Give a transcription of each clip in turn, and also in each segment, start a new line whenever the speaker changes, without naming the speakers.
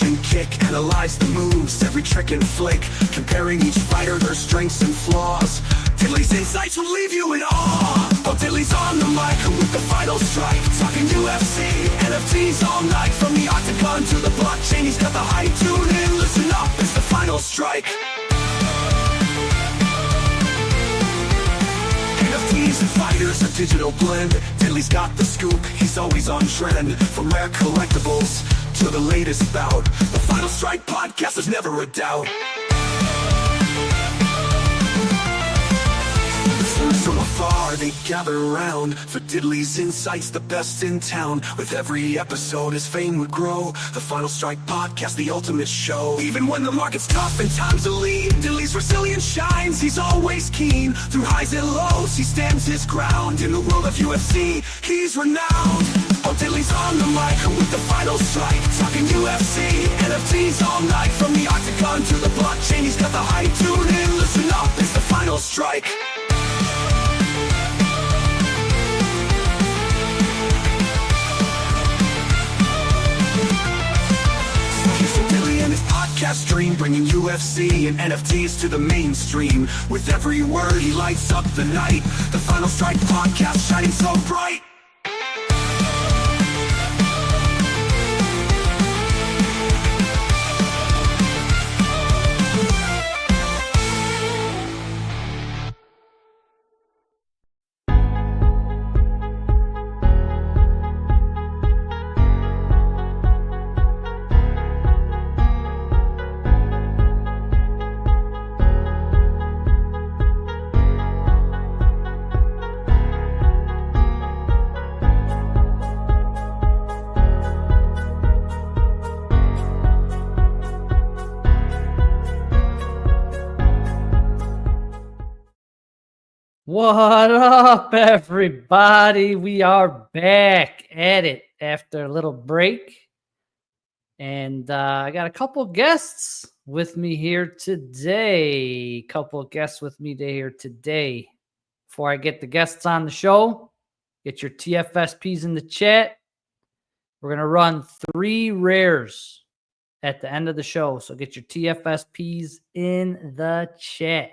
and kick, analyze the moves, every trick and flick, comparing each fighter, their strengths and flaws. Diddley's insights will leave you in awe. Oh, Diddley's on the mic with the final strike, talking UFC, NFTs all night. From the octagon to the blockchain, he's got the hype. Tune in, listen up, it's the final strike. NFTs and fighters, a digital blend. Diddley's got the scoop, he's always on trend. From rare collectibles to the latest bout, the Final Strike podcast, there's never a doubt. From afar they gather around for Diddley's insights, the best in town. With every episode his fame would grow. The Final Strike podcast, the ultimate show. Even when the market's tough and times are lean, Diddley's resilience shines, he's always keen. Through highs and lows he stands his ground. In the world of UFC he's renowned. Oh, Diddley's on the mic with the Final Strike, talking UFC, NFTs all night. From the octagon to the blockchain, he's got the hype. Tune in, listen up, it's the Final Strike. Stream, bringing UFC and NFTs to the mainstream. With every word he lights up the night. The Final Strike podcast, shining so bright.
What up, everybody? We are back at it after a little break. And I got a couple guests with me here today. Before I get the guests on the show, get your TFSPs in the chat. We're going to run 3 rares at the end of the show. So get your TFSPs in the chat.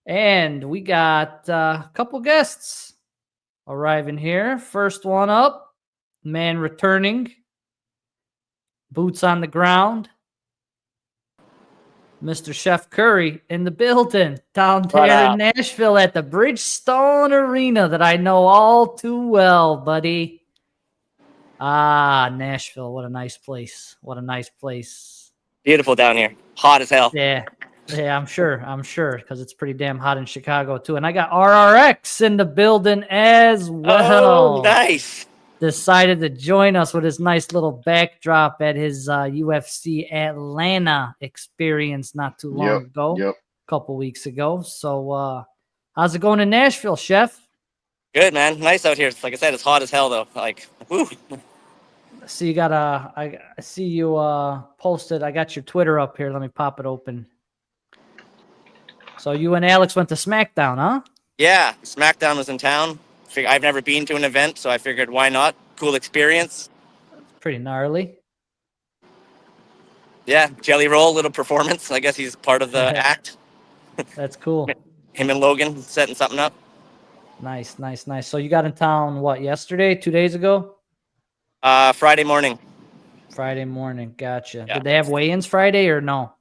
And we got a couple guests arriving here. First one up, man returning, boots on the ground, Mr. Chef Curry in the building down there in Nashville at the Bridgestone Arena that I know all too well, buddy. Nashville, what a nice place.
Beautiful down here. Hot as hell.
Yeah, I'm sure, because it's pretty damn hot in Chicago, too. And I got RRX in the building as well.
Oh, nice.
Decided to join us with his nice little backdrop at his UFC Atlanta experience not too long ago, a couple weeks ago. So how's it going in Nashville, Chef?
Good, man. Nice out here. Like I said, it's hot as hell, though. Like, woo.
So you got I see you posted. I got your Twitter up here. Let me pop it open. So you and Alex went to SmackDown, huh? Yeah,
SmackDown was in town. I've never been to an event, so I figured why not? Cool experience.
Pretty gnarly.
Yeah, Jelly Roll, little performance. I guess he's part of the act.
That's cool.
Him and Logan setting something up.
Nice. So you got in town, what, yesterday, 2 days ago?
Friday morning.
Gotcha.
Yeah.
Did they have weigh-ins Friday or no?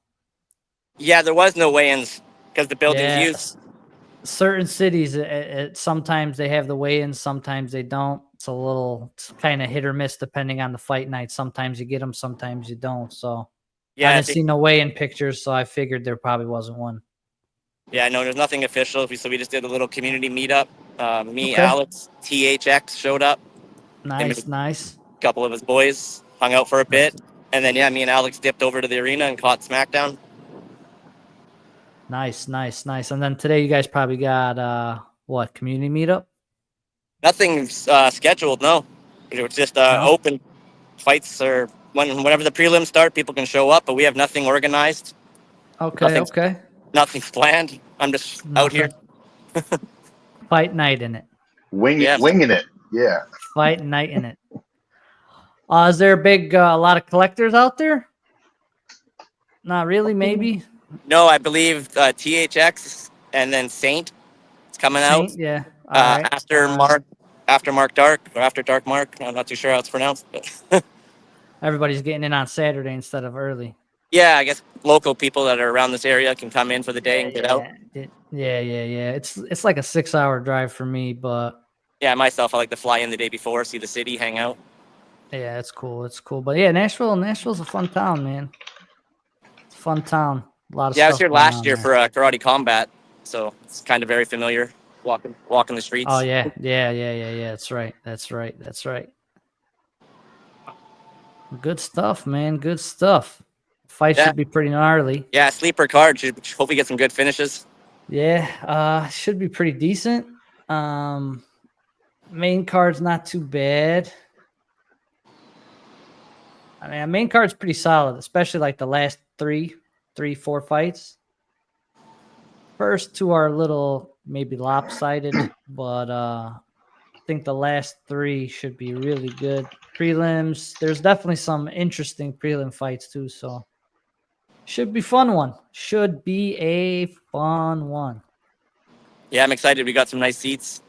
Yeah, there was no weigh-ins because the building's used.
Certain cities, sometimes they have the weigh-ins, sometimes they don't. It's kind of hit or miss depending on the fight night. Sometimes you get them, sometimes you don't. So I didn't see no weigh-in pictures, so I figured there probably wasn't one.
Yeah, no, there's nothing official. So we just did a little community meetup. Alex, THX showed up.
Nice.
A couple of his boys hung out for a bit. And then, me and Alex dipped over to the arena and caught SmackDown.
Nice. And then today you guys probably got, community meetup?
Nothing's scheduled, no. It was just open fights, or whenever the prelims start, people can show up, but we have nothing organized.
Okay.
Nothing's planned. I'm just out here.
Fight night in it.
Winging it. Yeah.
Fight night in it. Is there a lot of collectors out there? Not really, maybe.
No, I believe THX and then Saint is coming out
Saint, yeah. All right.
after Mark Dark or after Dark Mark. I'm not too sure how it's pronounced, but
Everybody's getting in on Saturday instead of early.
yeah, I guess local people that are around this area can come in for the day and get out.
Yeah. It's like a 6-hour drive for me, but
Yeah, myself, I like to fly in the day before, see the city, hang out.
yeah, it's cool. It's cool. But yeah, Nashville's a fun town, man. It's a fun town. A lot of
Yeah, I was
stuff
here
going
last
on
year
there.
for Karate Combat, so it's kind of very familiar. Walking the streets.
Oh yeah. That's right. That's right. Good stuff, man. Good stuff. Fight
Yeah,
should be pretty gnarly.
yeah. Sleeper card. Should hopefully get some good finishes.
Yeah, should be pretty decent. Main card's not too bad. I mean, main card's pretty solid, especially like the last 4 fights. First 2 are a little maybe lopsided, but I think the last 3 should be really good. Prelims, there's definitely some interesting prelim fights too, so should be fun one. Should be a fun one.
Yeah, I'm excited. We got some nice seats.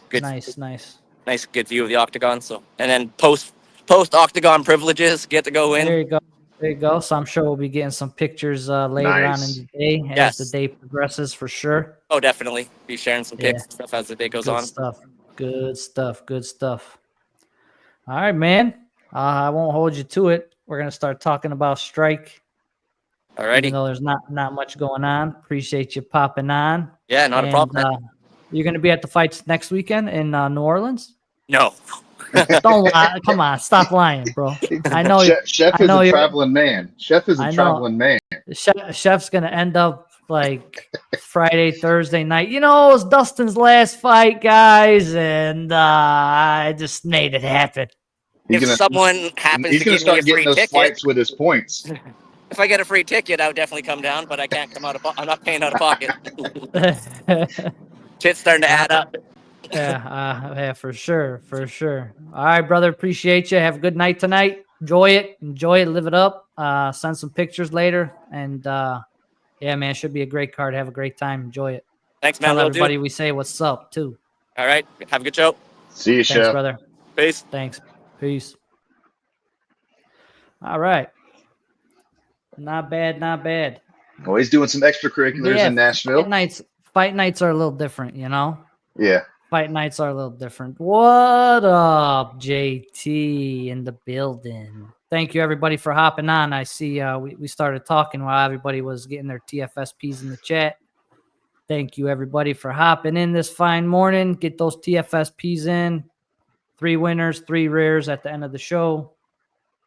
Good,
Nice.
nice, good view of the octagon. So, and then post octagon privileges, get to go in.
There you go. There you go. So I'm sure we'll be getting some pictures later on in
Nice.
the day as the
Yes.
day progresses for sure.
Oh, definitely. Be sharing some
Yeah.
pics and stuff as the day goes
Good
on.
stuff. Good stuff. All right, man. I won't hold you to it. We're gonna start talking about Strike, even
Alrighty.
though there's not much going on. Appreciate you popping on.
Yeah, not a
And
problem. Man.
you're gonna be at the fights next weekend in New Orleans.
No.
Don't lie. Come on, stop lying, bro. I know.
Chef
I
is
know
a
you're.
traveling man. Chef is a
I know.
traveling man.
Chef's gonna end up like Friday, Thursday night. You know, it was Dustin's last fight, guys, and I just made it happen.
If someone happens
He's
to
gonna
give me a
start getting
free
those
ticket,
flights with his points.
if I get a free ticket, I would definitely come down. But I can't come out of. I'm not paying out of pocket. Shit's starting to add up.
Yeah, for sure. All right, brother. Appreciate you. Have a good night tonight. Enjoy it. Live it up. Send some pictures later. And yeah, man, should be a great card. Have a great time. Enjoy it.
Thanks, man.
Tell
Will
everybody
do.
we say what's up, too.
All right. Have a good show.
See you,
Thanks,
Chef.
brother.
Peace.
Thanks. Peace. All right. Not bad.
Well, he's doing some extracurriculars in Nashville.
Fight nights are a little different, you know?
Yeah.
Fight nights are a little different. What up, JT in the building? Thank you, everybody, for hopping on. I see we started talking while everybody was getting their TFSPs in the chat. Thank you, everybody, for hopping in this fine morning. Get those TFSPs in. 3 winners, 3 rares at the end of the show.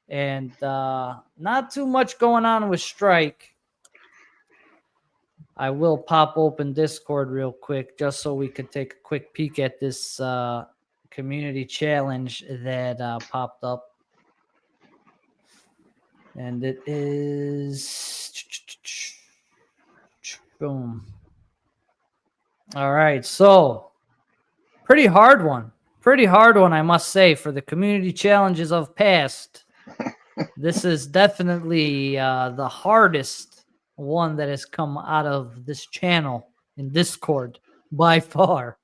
And not too much going on with Strike. I will pop open Discord real quick just so we could take a quick peek at this community challenge that popped up. And it is boom. All right, so pretty hard one, I must say, for the community challenges of past. This is definitely the hardest one that has come out of this channel in Discord by far.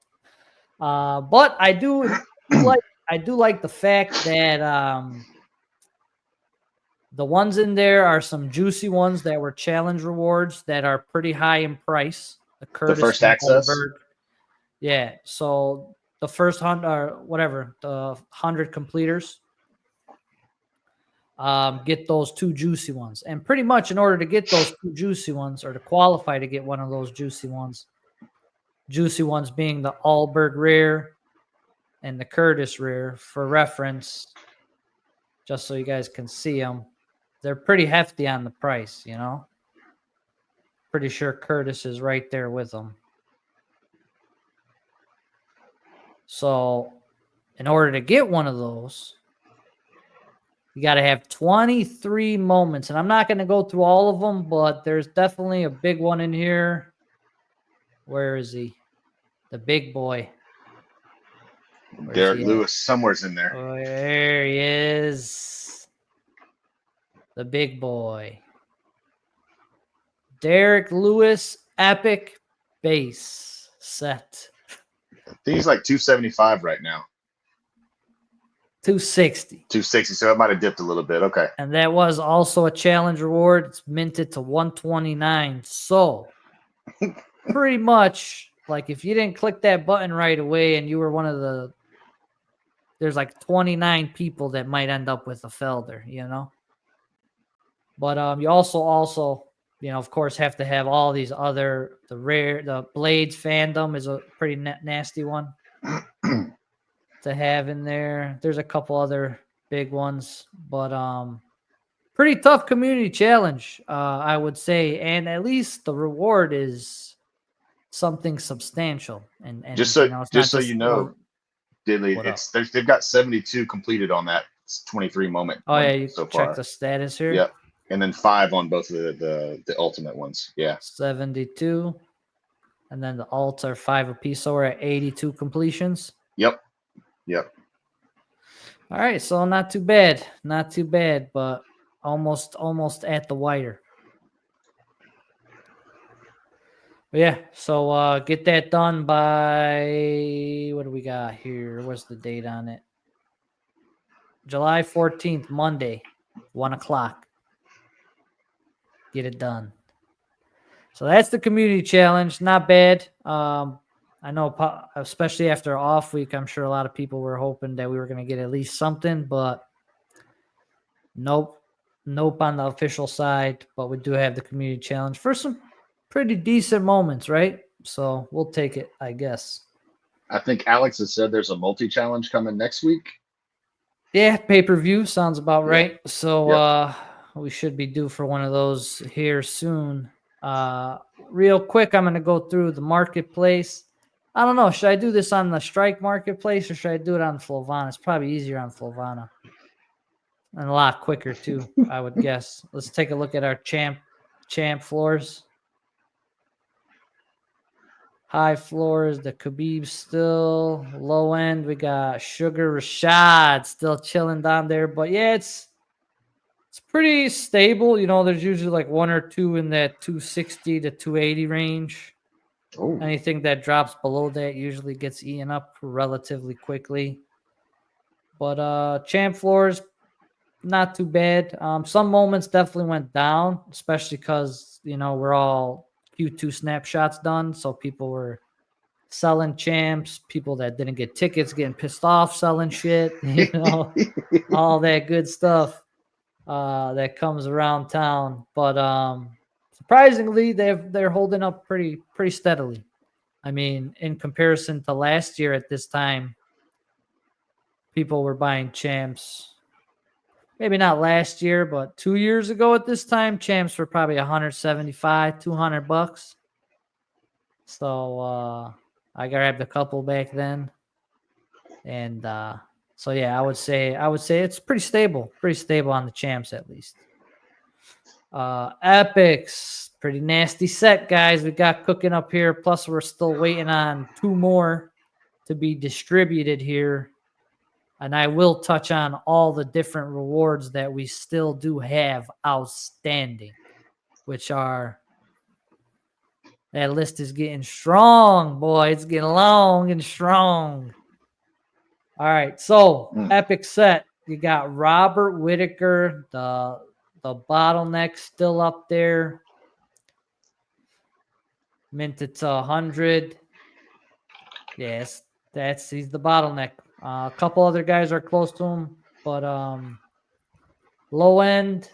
But I do like the fact that the ones in there are some juicy ones that were challenge rewards that are pretty high in price. The Curtis
first access?
Goldberg. Yeah. So the first 100 or whatever, the 100 completers, get those 2 juicy ones. And pretty much in order to get those 2 juicy ones, or to qualify to get one of those juicy ones being the Allberg rare and the Curtis rare, for reference, just so you guys can see them. They're pretty hefty on the price, you know. Pretty sure Curtis is right there with them. So in order to get one of those, you got to have 23 moments. And I'm not going to go through all of them, but there's definitely a big one in here. Where is he? The big boy.
Derek Lewis, somewhere's in there.
Oh, there he is. The big boy. Derek Lewis, epic base set.
I think he's like 275 right now.
260.
260, so it might have dipped a little bit. Okay.
And that was also a challenge reward. It's minted to 129. So pretty much, like, if you didn't click that button right away and you were one of the, there's like 29 people that might end up with a Felder, you know? But you also, you know, of course, have to have all these other, the Blades fandom is a pretty nasty one to have in there. There's a couple other big ones, but pretty tough community challenge, I would say. And at least the reward is something substantial. And
just
you know, it's not
so you know, Diddley, they've got 72 completed on that 23 moment.
Oh yeah, you
so
check
far.
the status here.
Yep. And then 5 on both of the ultimate ones. Yeah.
72. And then the alts are 5 apiece. So we're at 82 completions.
Yep.
All right. So not too bad. Not too bad, but almost at the wire. But yeah. So get that done by, what do we got here? What's the date on it? July 14th, Monday, 1 o'clock. Get it done. So that's the community challenge. Not bad. I know, especially after an off week, I'm sure a lot of people were hoping that we were going to get at least something, but nope on the official side. But we do have the community challenge for some pretty decent moments, right? So we'll take it, I guess.
I think Alex has said there's a multi-challenge coming next week.
Yeah, pay-per-view sounds about right. So we should be due for one of those here soon. Real quick, I'm going to go through the marketplace. I don't know. Should I do this on the Strike marketplace or should I do it on Flovana? It's probably easier on Flovana. And a lot quicker, too, I would guess. Let's take a look at our champ floors. High floors, the Khabib still. Low end, we got Sugar Rashad still chilling down there. But yeah, it's pretty stable. You know, there's usually like 1 or 2 in that 260 to 280 range.
Oh.
Anything that drops below that usually gets eaten up relatively quickly. But champ floors, not too bad. Some moments definitely went down, especially because, you know, we're all Q2 snapshots done. So people were selling champs, people that didn't get tickets getting pissed off selling shit, you know, all that good stuff that comes around town. But surprisingly, they're holding up pretty steadily. I mean, in comparison to last year at this time, people were buying champs. Maybe not last year, but 2 years ago at this time, champs were probably $175, $200. So I grabbed a couple back then. And so yeah, I would say it's pretty stable on the champs at least. Epics, pretty nasty set, guys. We got cooking up here. Plus, we're still waiting on 2 more to be distributed here. And I will touch on all the different rewards that we still do have outstanding, which are, that list is getting strong, boy. It's getting long and strong. All right, so epic set. You got Robert Whitaker, the bottleneck still up there. Minted to 100. Yes, he's the bottleneck. A couple other guys are close to him, but low end.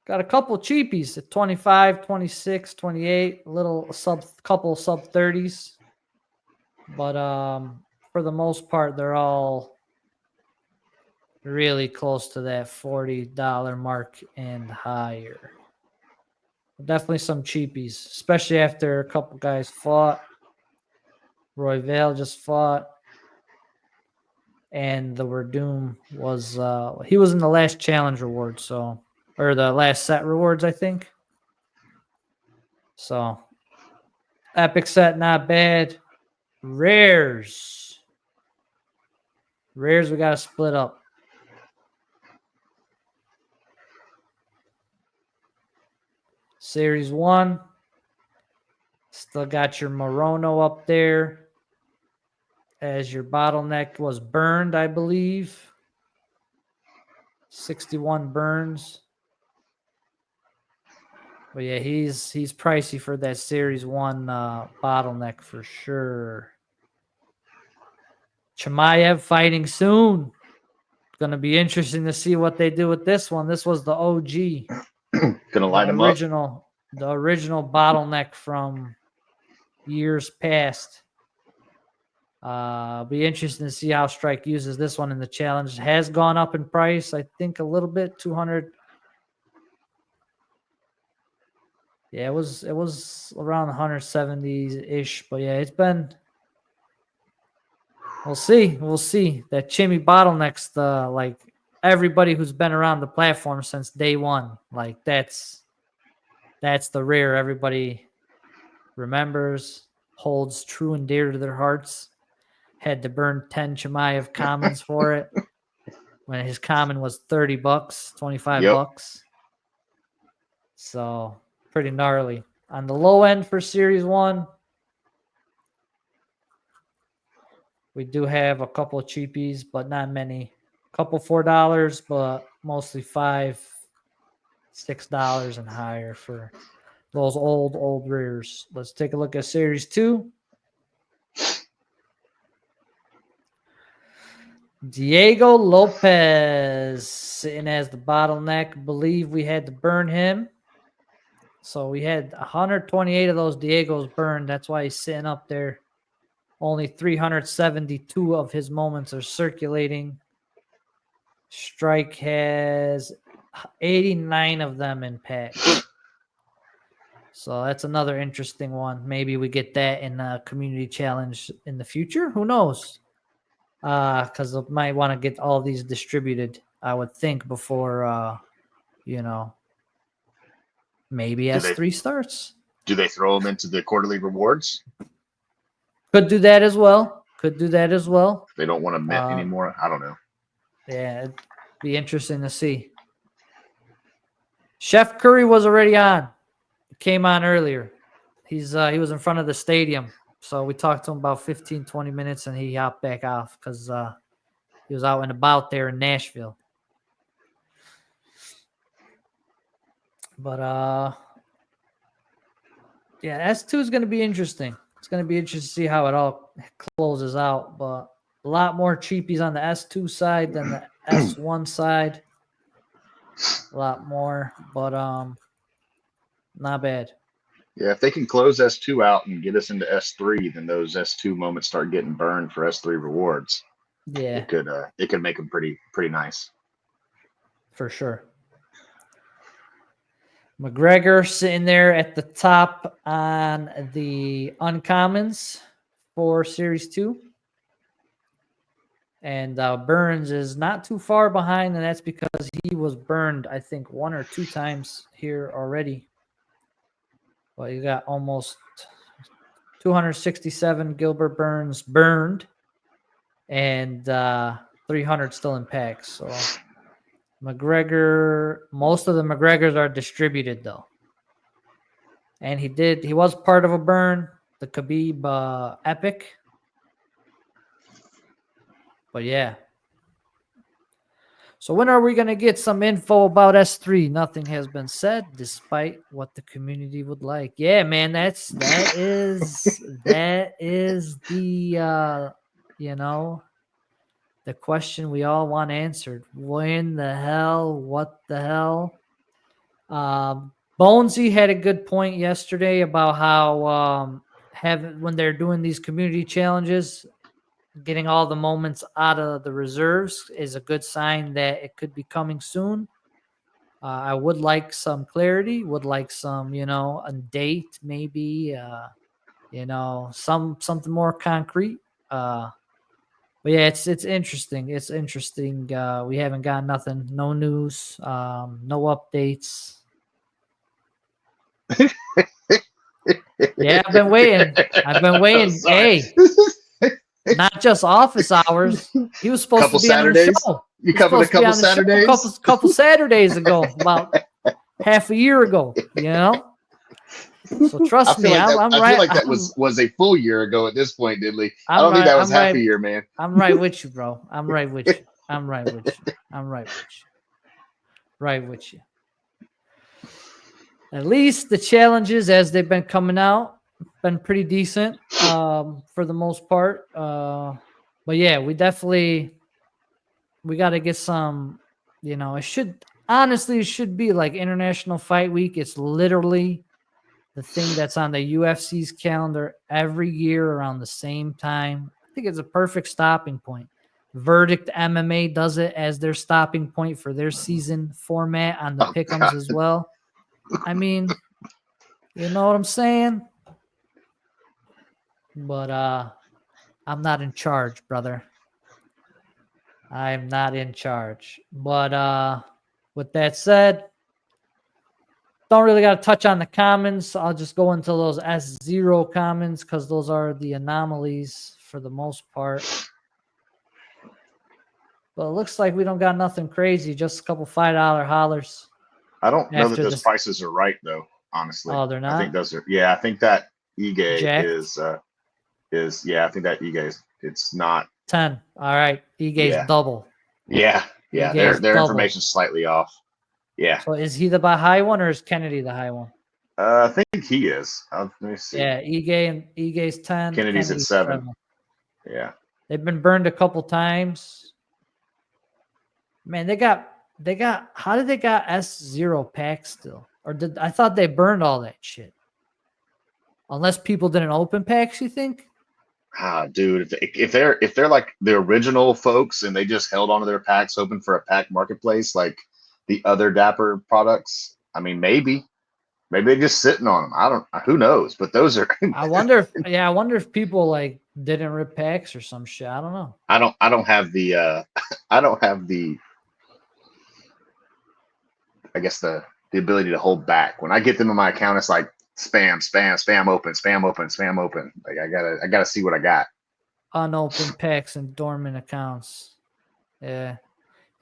Got a couple cheapies at 25, 26, 28, couple sub 30s. But for the most part, they're all really close to that $40 mark and higher. Definitely some cheapies, especially after a couple guys fought. Roy Vale just fought. And the Werdum was he was in the last challenge reward, or the last set rewards, I think. So Epic set, not bad. Rares. Rares, we got to split up. Series 1. Still got your Morono up there as your bottleneck was burned, I believe. 61 burns. But yeah, he's pricey for that Series 1 bottleneck for sure. Chimaev fighting soon. It's going to be interesting to see what they do with this one. This was the OG.
Gonna light him up.
The original bottleneck from years past. Be interesting to see how Strike uses this one in the challenge. It has gone up in price, I think, a little bit, 200. Yeah, it was around 170-ish, but yeah, it's been. We'll see. That Chimmy bottleneck's the everybody who's been around the platform since day one. Like that's the rare everybody remembers, holds true and dear to their hearts. Had to burn 10 Chimaev commons for it when his common was $30, $25. So pretty gnarly. On the low end for Series 1, we do have a couple of cheapies, but not many. A couple $4, but mostly $5, $6 and higher for those old rares. Let's take a look at Series 2. Diego Lopez sitting as the bottleneck. Believe we had to burn him. So we had 128 of those Diegos burned. That's why he's sitting up there. Only 372 of his moments are circulating. Strike has 89 of them in packs. So that's another interesting one. Maybe we get that in a community challenge in the future. Who knows? Because they might want to get all these distributed, I would think, before, maybe S3 starts.
Do they throw them into the quarterly rewards?
Could do that as well.
They don't want to mint anymore. I don't know.
Yeah, it'd be interesting to see. Chef Curry was already on. He came on earlier. He was in front of the stadium. So we talked to him about 15, 20 minutes, and he hopped back off because he was out and about there in Nashville. But, yeah, S2 is going to be interesting. It's going to be interesting to see how it all closes out. But a lot more cheapies on the S2 side than the S1 side. A lot more, but not bad.
Yeah, if they can close S2 out and get us into S3, then those S2 moments start getting burned for S3 rewards.
Yeah,
it could make them pretty nice.
For sure. McGregor sitting there at the top on the uncommons for Series 2. And Burns is not too far behind, and that's because he was burned, I think, 1 or 2 times here already. Well, you got almost 267 Gilbert Burns burned and 300 still in packs. So McGregor, most of the McGregors are distributed though. And he was part of a burn, the Khabib Epic. But yeah. So when are we going to get some info about S3? Nothing has been said, despite what the community would like. Yeah, man, that is the the question we all want answered. When the hell? What the hell? Bonesy had a good point yesterday about how when they're doing these community challenges, getting all the moments out of the reserves is a good sign that it could be coming soon. I would like some clarity, would like some, a date, maybe, something more concrete. But yeah, it's interesting. It's interesting. We haven't got nothing, no news, no updates. Yeah, I've been waiting.
Sorry.
Hey, not just office hours. He was supposed
Couple
to be on the
Saturdays.
show.
You
He's
covered a
supposed to be
couple
on the show
Saturdays.
couple Saturdays ago, about half a year ago. You know. So
I
trust
feel
me,
like that.
I'm
I feel
right.
like that was a full year ago at this point, Diddley. I
I'm
don't think
right.
that was
I'm
half a
right.
year, man.
I'm right with you, bro. I'm right with you. I'm right with you. I'm right with you. Right with you. At least the challenges as they've been coming out been pretty decent for the most part. But yeah, we got to get some. It should be like International Fight Week. It's literally the thing that's on the UFC's calendar every year around the same time. I think it's a perfect stopping point. Verdict MMA does it as their stopping point for their season format on the
Oh,
pick'ems
God.
as well. I mean, you know what I'm saying? But I'm not in charge, brother. I'm not in charge. But with that said, don't really got to touch on the commons. I'll just go into those S0 commons because those are the anomalies for the most part. But it looks like we don't got nothing crazy, just a couple $5 hollers.
I don't know that
After
those
this-
prices are right though. Honestly,
Oh, they're
I think
not?
those are. Yeah, I think that Ige
Jacked?
is. Yeah, I think that Ige is. It's not.
10. All right. Egate's
Yeah.
double.
Yeah.
Egate's
Their
double.
information's slightly off. Yeah.
So is he the high one or is Kennedy the high one?
I think he is. Let me see.
Yeah, Egate's 10.
Kennedy's at 7. Yeah.
They've been burned a couple times. Man, they got how did they got S0 packs still? Or I thought they burned all that shit. Unless people didn't open packs, you think?
Dude, if they're like the original folks and they just held onto their packs open for a pack marketplace like the other Dapper products, I mean maybe they're just sitting on them. I don't, who knows, but those are
I wonder if people like didn't rip packs or some shit. I don't know.
I don't have the I don't have the I guess the ability to hold back. When I get them in my account, it's like spam open, spam open, spam open. Like I gotta see what I got.
Unopened packs and dormant accounts. Yeah.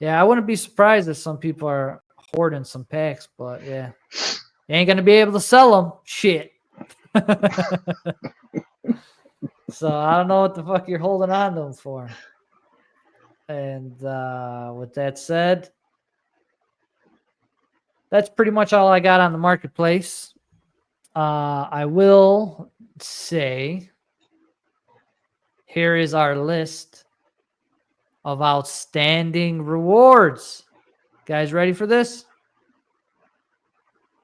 I wouldn't be surprised if some people are hoarding some packs, but yeah. You ain't gonna be able to sell them. Shit. So I don't know what the fuck you're holding on to them for. And with that said, that's pretty much all I got on the marketplace. I will say, here is our list of outstanding rewards. Guys, ready for this?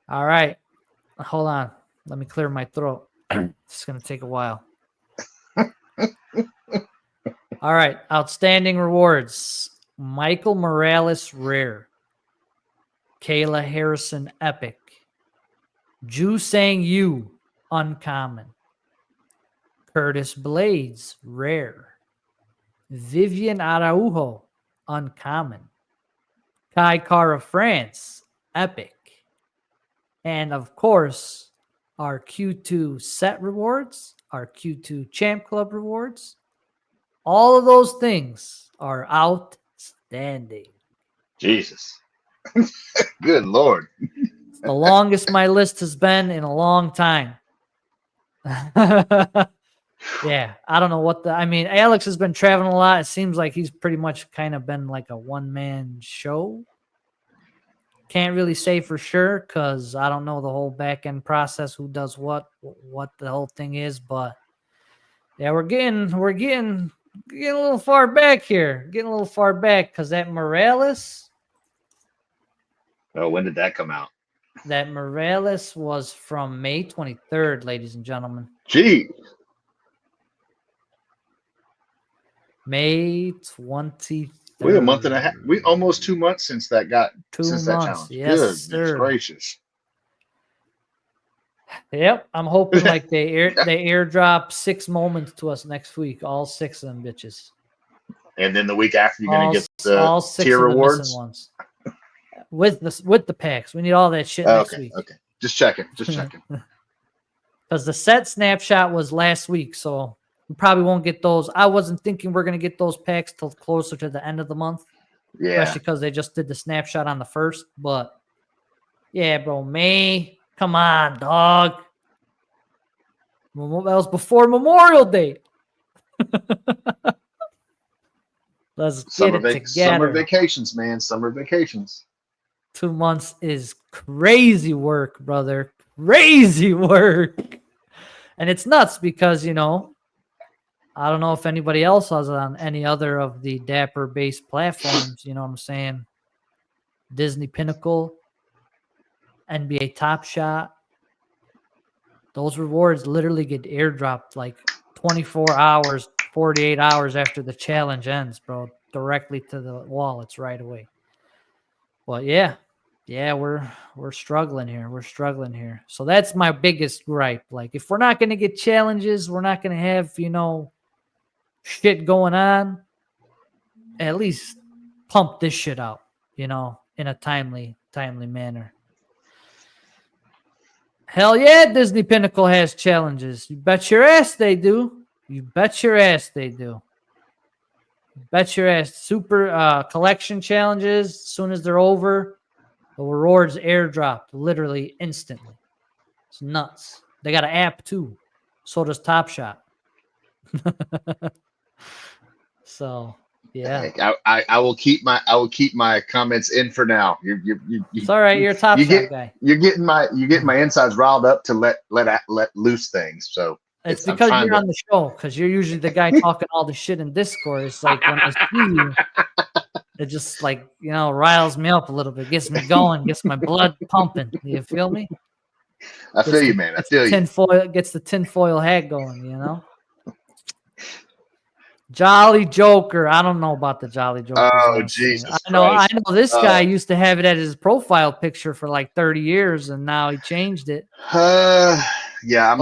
All right. Hold on. Let me clear my throat. It's going to take a while. All right. Outstanding rewards. Michael Morales Rare. Kayla Harrison Epic. Ju Sang Yu Uncommon. Curtis Blades Rare. Vivian Araujo Uncommon. Kai Kara France Epic. And of course, our Q2 set rewards, our Q2 Champ Club rewards, all of those things are outstanding.
Jesus. Good Lord.
It's the longest my list has been in a long time. Yeah, I don't know what Alex has been traveling a lot. It seems like he's pretty much kind of been like a one-man show. Can't really say for sure because I don't know the whole back-end process, who does what the whole thing is. But yeah, we're getting a little far back here. Getting a little far back because that Morales.
Oh, when did that come out?
That Morales was from May 23rd, ladies and gentlemen.
Gee.
May 23rd.
We a month and a half. We almost 2 months since that got
2
since
months.
that challenge.
Yes,
Goodness
sir.
gracious.
Yep, I'm hoping like they airdrop 6 moments to us next week. All 6 of them bitches.
And then the week after, you're gonna get the
all 6
tier
of the
rewards
missing ones. With the packs, we need all that shit next week.
Okay. Just checking.
because the set snapshot was last week, so we probably won't get those. I wasn't thinking we're going to get those packs till closer to the end of the month,
Yeah.
especially because they just did the snapshot on the 1st. But yeah, bro, May, come on, dog. That was before Memorial Day. Let's get it together.
Summer vacations, man. Summer vacations.
2 months is crazy work, brother. Crazy work. And it's nuts because, I don't know if anybody else has on any other of the Dapper-based platforms, you know what I'm saying? Disney Pinnacle, NBA Top Shot. Those rewards literally get airdropped like 24 hours, 48 hours after the challenge ends, bro. Directly to the wallets right away. But yeah, we're struggling here. We're struggling here. So that's my biggest gripe. Like, if we're not going to get challenges, we're not going to have, shit going on, at least pump this shit out, in a timely manner. Hell yeah, Disney Pinnacle has challenges. You bet your ass they do. You bet your ass they do. Bet your ass. Super collection challenges, as soon as they're over, the rewards airdrop literally instantly. It's nuts. They got an app too. So does Top Shot. So yeah,
I will keep my comments in for now.
it's all right. You're a Top Shot guy.
You're getting my insides riled up to let loose things. So
it's because you're on the show, because you're usually the guy talking all the shit in Discord. It's like when I see you, it just like, riles me up a little bit, gets me going, gets my blood pumping. You feel me?
I feel you, man. I feel you.
Gets the tinfoil hat going, Jolly Joker. I don't know about the Jolly Joker.
Oh, Jesus
I know this guy
Oh.
used to have it as his profile picture for like 30 years, and now he changed it.
Yeah,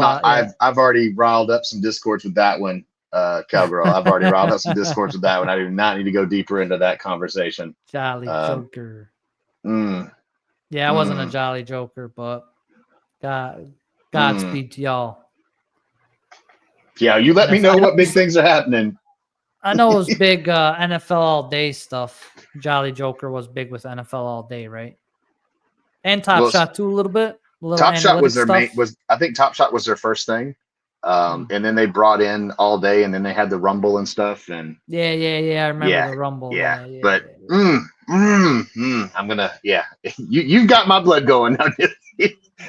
I've already riled up some discords with that one, Cowgirl. I've already riled up some discords with that one. I do not need to go deeper into that conversation.
Jolly Joker. Yeah, I wasn't a Jolly Joker, but Godspeed to y'all.
Yeah, you let me know what big things are happening.
I know it was big NFL All Day stuff. Jolly Joker was big with NFL All Day, right? And Top Shot too, a little bit.
Top Shot was their main. I think Top Shot was their first thing, and then they brought in All Day, and then they had the Rumble and stuff. And
yeah. I remember the Rumble.
Yeah. I'm gonna. Yeah, you've got my blood going.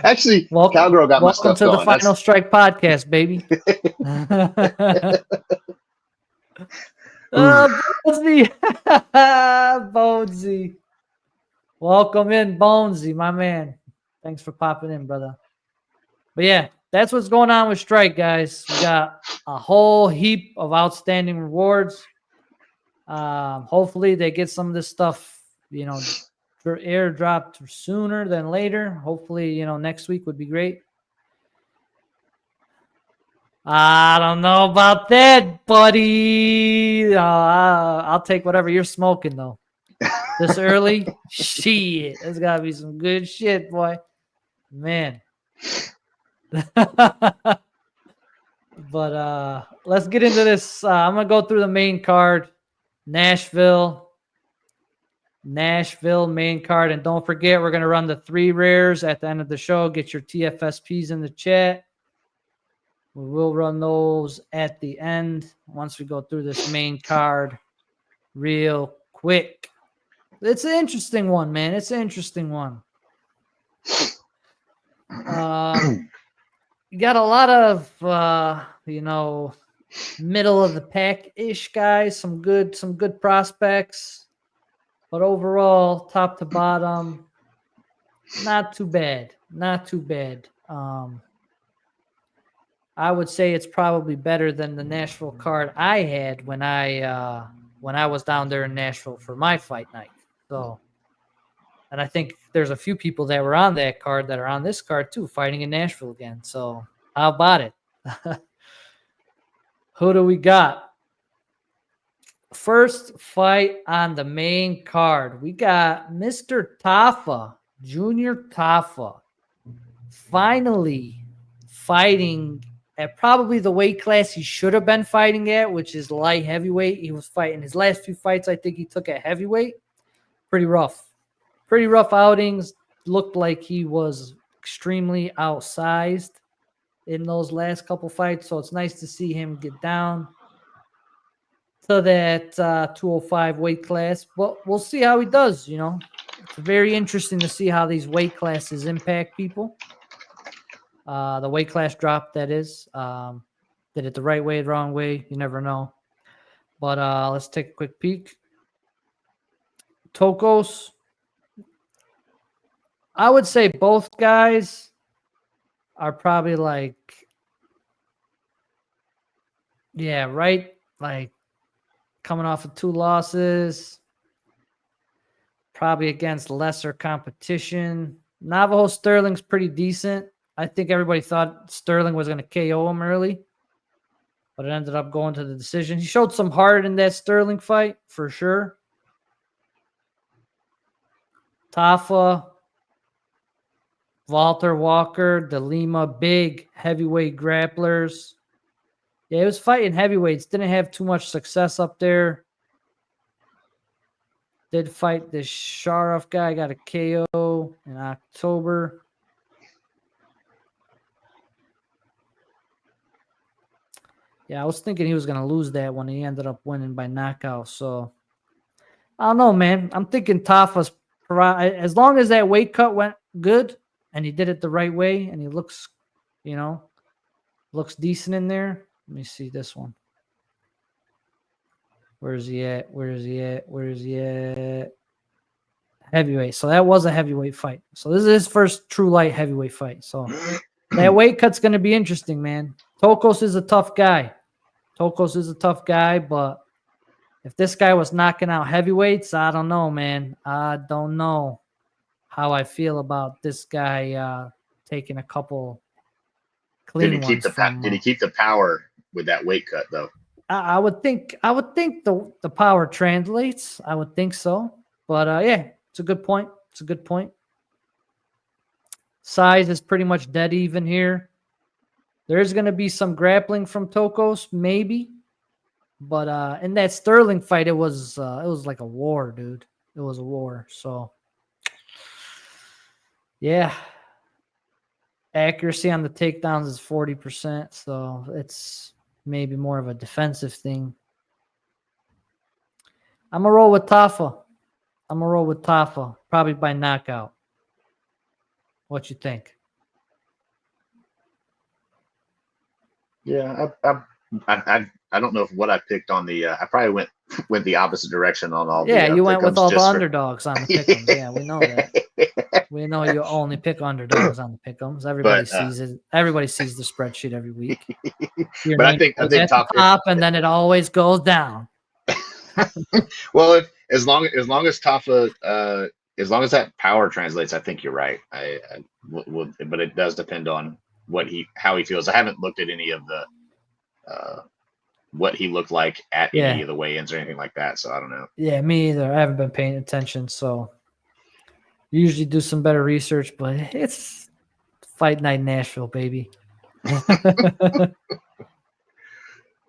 Actually, Cowgirl got my stuff going.
Welcome to the Final Strike podcast, baby. Bonesy. Bonesy. Welcome in, Bonesy, my man. Thanks for popping in, brother. But yeah, that's what's going on with Strike, guys. We got a whole heap of outstanding rewards. Hopefully they get some of this stuff, airdropped sooner than later. Hopefully, next week would be great. I don't know about that, buddy. I'll take whatever you're smoking, though. This early? Shit. There's got to be some good shit, boy. Man. But let's get into this. I'm going to go through the main card. Nashville main card. And don't forget, we're going to run the 3 rares at the end of the show. Get your TFSPs in the chat. We will run those at the end once we go through this main card real quick. It's an interesting one, man. It's an interesting one. You got a lot of, middle of the pack-ish guys, some good prospects. But overall, top to bottom, not too bad. Not too bad. I would say it's probably better than the Nashville card I had when I was down there in Nashville for my fight night. So, and I think there's a few people that were on that card that are on this card too, fighting in Nashville again. So, how about it? Who do we got? First fight on the main card, we got Mr. Tafa, Junior Tafa, finally fighting at probably the weight class he should have been fighting at, which is light heavyweight. He was fighting his last few fights. I think he took at heavyweight. Pretty rough outings. Looked like he was extremely outsized in those last couple fights. So it's nice to see him get down to that 205 weight class. But we'll see how he does, you know. It's very interesting to see how these weight classes impact people. The weight class drop, that is. Did it the right way, the wrong way? You never know. But let's take a quick peek. Tokos. I would say both guys are probably like, yeah, right? Like coming off of 2 losses, probably against lesser competition. Navajo Sterling's pretty decent. I think everybody thought Sterling was going to KO him early, but it ended up going to the decision. He showed some heart in that Sterling fight, for sure. Tafa, Walter Walker, De Lima, big heavyweight grapplers. Yeah, he was fighting heavyweights. Didn't have too much success up there. Did fight this Sharaf guy. Got a KO in October. Yeah, I was thinking he was going to lose that one. He ended up winning by knockout. So, I don't know, man. I'm thinking Tafa's, as long as that weight cut went good and he did it the right way and he looks, you know, looks decent in there. Let me see this one. Where is he at? Heavyweight. So that was a heavyweight fight. So this is his first true light heavyweight fight. So that weight cut's going to be interesting, man. Tokos is a tough guy. But if this guy was knocking out heavyweights, I don't know, man. I don't know how I feel about this guy taking a couple clean ones.
Did he keep the power with that weight cut though?
I would think the power translates. I would think so. But yeah, it's a good point. Size is pretty much dead even here. There's going to be some grappling from Tokos, maybe. But in that Sterling fight, it was like a war, dude. It was a war. So, yeah. Accuracy on the takedowns is 40%. So it's maybe more of a defensive thing. I'm going to roll with Tafa. Probably by knockout. What you think?
Yeah, I don't know if what I picked on the. I probably went the opposite direction on all.
Yeah,
the,
you went with all the
for
underdogs on the pick'ems. Yeah, we know that. We know you only pick underdogs on the pick'ems. Everybody sees it. Everybody sees the spreadsheet every week.
But I think
top, and then it always goes down.
Well, as long as Tafa, as long as that power translates, I think you're right. But it does depend on how he feels. I haven't looked at any of the what he looked like at any of the weigh-ins or anything like that, so I don't know.
Yeah, me either. I haven't been paying attention, so usually do some better research, but it's Fight Night Nashville, baby.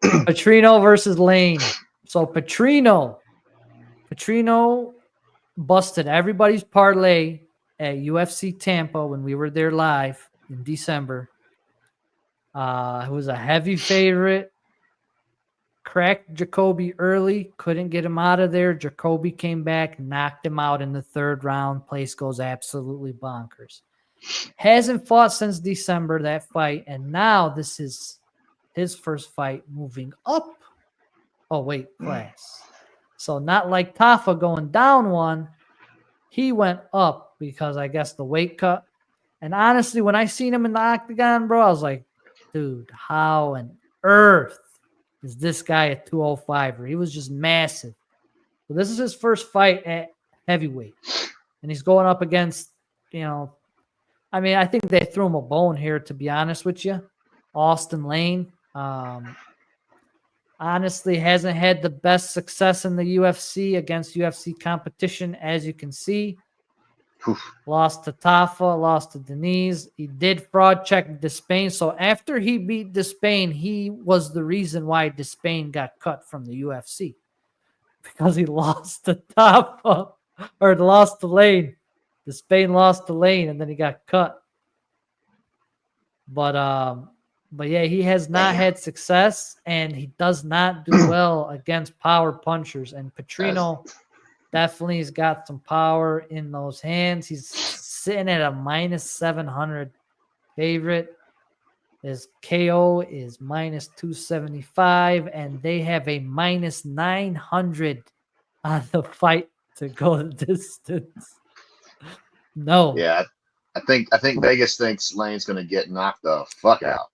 Petrino versus Lane. So Petrino busted everybody's parlay at UFC Tampa when we were there live in December. He was a heavy favorite. Cracked Jacoby early, couldn't get him out of there. Jacoby came back, knocked him out in the 3rd round. Place goes absolutely bonkers. Hasn't fought since December, that fight, and now this is his first fight moving up. Oh, wait, class. So not like Tafa going down one. He went up because I guess the weight cut. And honestly, when I seen him in the octagon, bro, I was like, dude, how on earth is this guy at 205? He was just massive. So this is his first fight at heavyweight. And he's going up against, I mean, I think they threw him a bone here, to be honest with you. Austin Lane. Honestly, hasn't had the best success in the UFC against UFC competition, as you can see. Lost to Tafa, lost to Denise. He did fraud check Despain. So after he beat Despain, he was the reason why Despain got cut from the UFC. Because he lost to Tafa, or lost to Lane. Despain lost to Lane, and then he got cut. But yeah, he has not had success, and he does not do well against power punchers. And Petrino definitely has got some power in those hands. He's sitting at a minus 700 favorite. His KO is minus 275, and they have a minus 900 on the fight to go the distance. No.
Yeah, I think Vegas thinks Lane's going to get knocked the fuck out.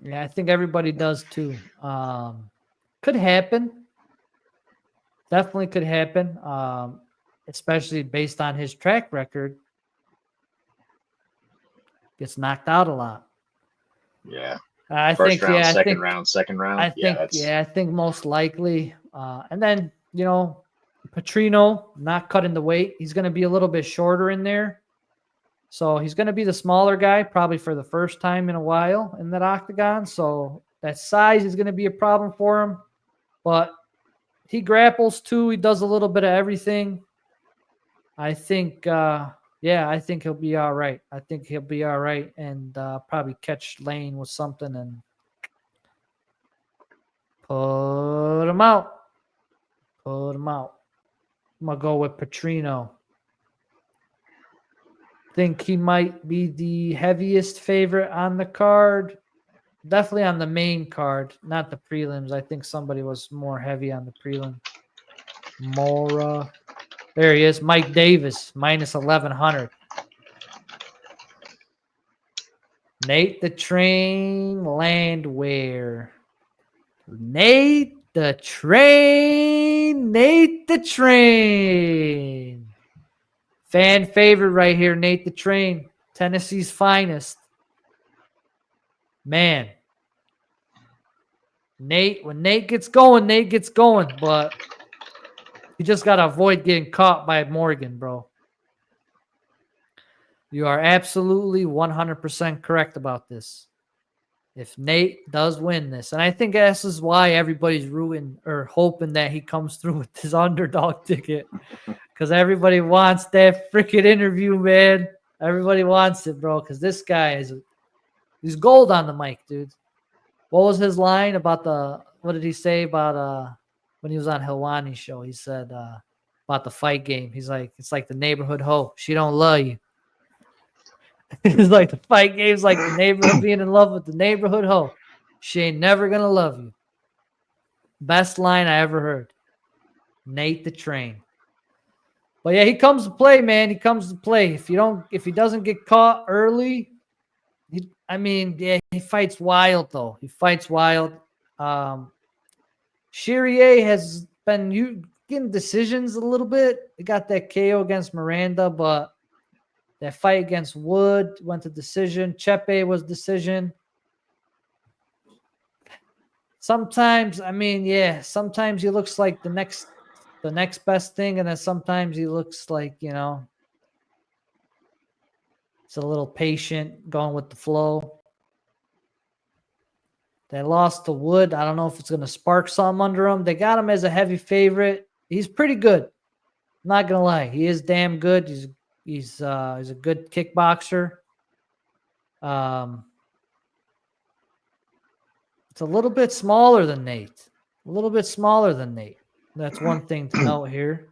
Yeah, I think everybody does too. Could happen. Definitely could happen. Especially based on his track record. Gets knocked out a lot.
Yeah.
First
round, second round.
I think most likely. And then, Petrino not cutting the weight. He's going to be a little bit shorter in there. So he's going to be the smaller guy probably for the first time in a while in that octagon. So that size is going to be a problem for him. But he grapples too. He does a little bit of everything. I think, I think he'll be all right. I think he'll be all right and probably catch Lane with something and put him out. Put him out. I'm going to go with Petrino. Think he might be the heaviest favorite on the card. Definitely on the main card, not the prelims. I think somebody was more heavy on the prelim. Mora. There he is. Mike Davis, minus 1,100. Nate the Train Landwehr. Nate the Train. Fan favorite right here, Nate the Train. Tennessee's finest. Man. When Nate gets going, but you just got to avoid getting caught by Morgan, bro. You are absolutely 100% correct about this. If Nate does win this, and I think this is why everybody's rooting or hoping that he comes through with this underdog ticket, because everybody wants that freaking interview, man. Everybody wants it, bro, because this guy he's gold on the mic, dude. What was his line about what did he say about when he was on Helwani's show? He said about the fight game. He's like, it's like the neighborhood hoe. She don't love you. It's like the fight game's like the neighborhood being in love with the neighborhood hoe. She ain't never gonna love you. Best line I ever heard. Nate the Train. But yeah, he comes to play, man. He comes to play. If he doesn't get caught early, he fights wild though. He fights wild. Chirier has been getting decisions a little bit. He got that KO against Miranda, but that fight against Wood went to decision. Chepe was decision. Sometimes he looks like the next best thing, and then sometimes he looks like, it's a little patient, going with the flow. They lost to Wood. I don't know if it's going to spark something under him. They got him as a heavy favorite. He's pretty good. I'm not going to lie. He is damn good. He's a good kickboxer. It's a little bit smaller than Nate. That's one thing to note here.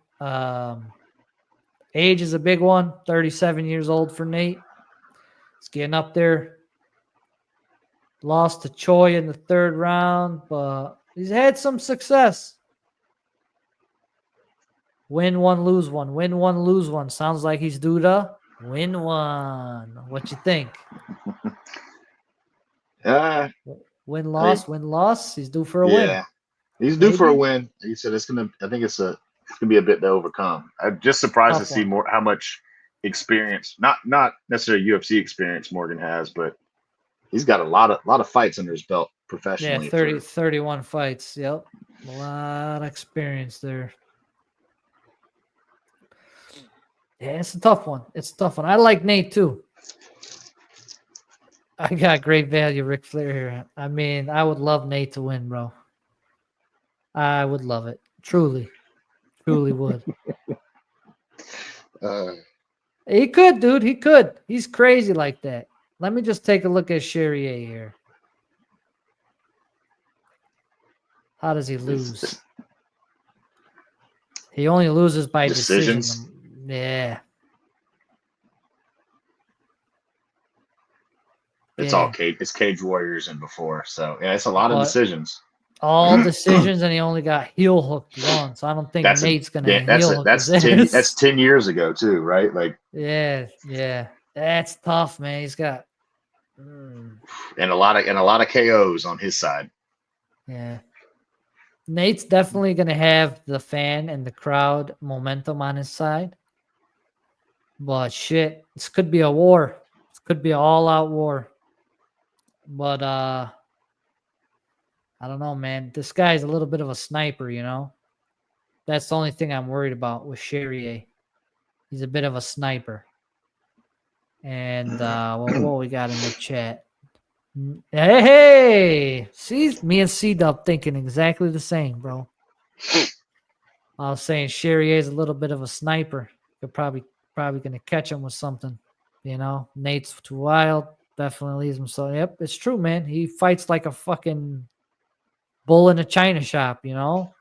Age is a big one. 37 years old for Nate. He's getting up there. Lost to Choi in the third round, but he's had some success. Win one, lose one. Win one, lose one. Sounds like he's due to win one. What you think? Win loss. He's due for a win.
Yeah, he's due for a win. He said it's gonna. I think it's gonna be a bit to overcome. I'm just surprised to see how much experience, not necessarily UFC experience, Morgan has, but he's got a lot of fights under his belt professionally.
Yeah, 31 fights. Yep, a lot of experience there. Yeah, it's a tough one. It's a tough one. I like Nate too. I got great value, Ric Flair here. I mean, I would love Nate to win, bro. I would love it. Truly. Truly would.
Uh,
He could, dude. He could. He's crazy like that. Let me just take a look at Charrier here. How does he lose? He only loses by
decisions.
decision. Yeah.
It's
Yeah.
all cage. It's Cage Warriors and before. So yeah, it's a lot of
But
decisions.
all decisions, and he only got heel hooked once. I don't think Nate's gonna heel hook his ass.
That's 10 years ago too, right? Like
Yeah. That's tough, man. He's got
and a lot of KOs on his side.
yeah. Nate's definitely gonna have the fan and the crowd momentum on his side. But shit, this could be a war. This could be an all-out war. But I don't know, man. This guy's a little bit of a sniper, you know. That's the only thing I'm worried about with Charrier. He's a bit of a sniper. And what we got in the chat? Hey, see, me and C-Dub thinking exactly the same, bro. I was saying Charrier is a little bit of a sniper. You're probably gonna catch him with something, you know. Nate's too wild. Definitely leaves him. So yep, it's true, man. He fights like a fucking bull in a china shop, you know.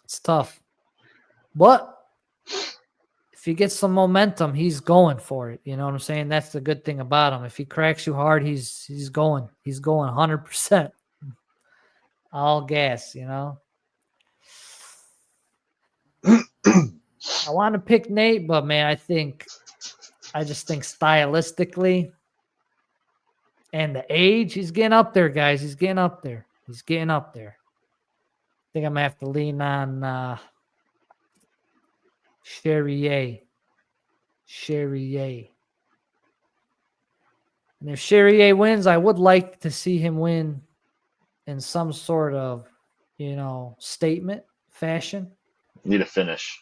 It's tough, but if he gets some momentum, he's going for it. You know what I'm saying? That's the good thing about him. If he cracks you hard, he's going 100%. All gas, you know. I want to pick Nate, but man, I just think stylistically and the age, he's getting up there, guys. He's getting up there. I think I'm gonna have to lean on Charrier. And if Charrier wins, I would like to see him win in some sort of, you know, statement fashion.
You need a finish.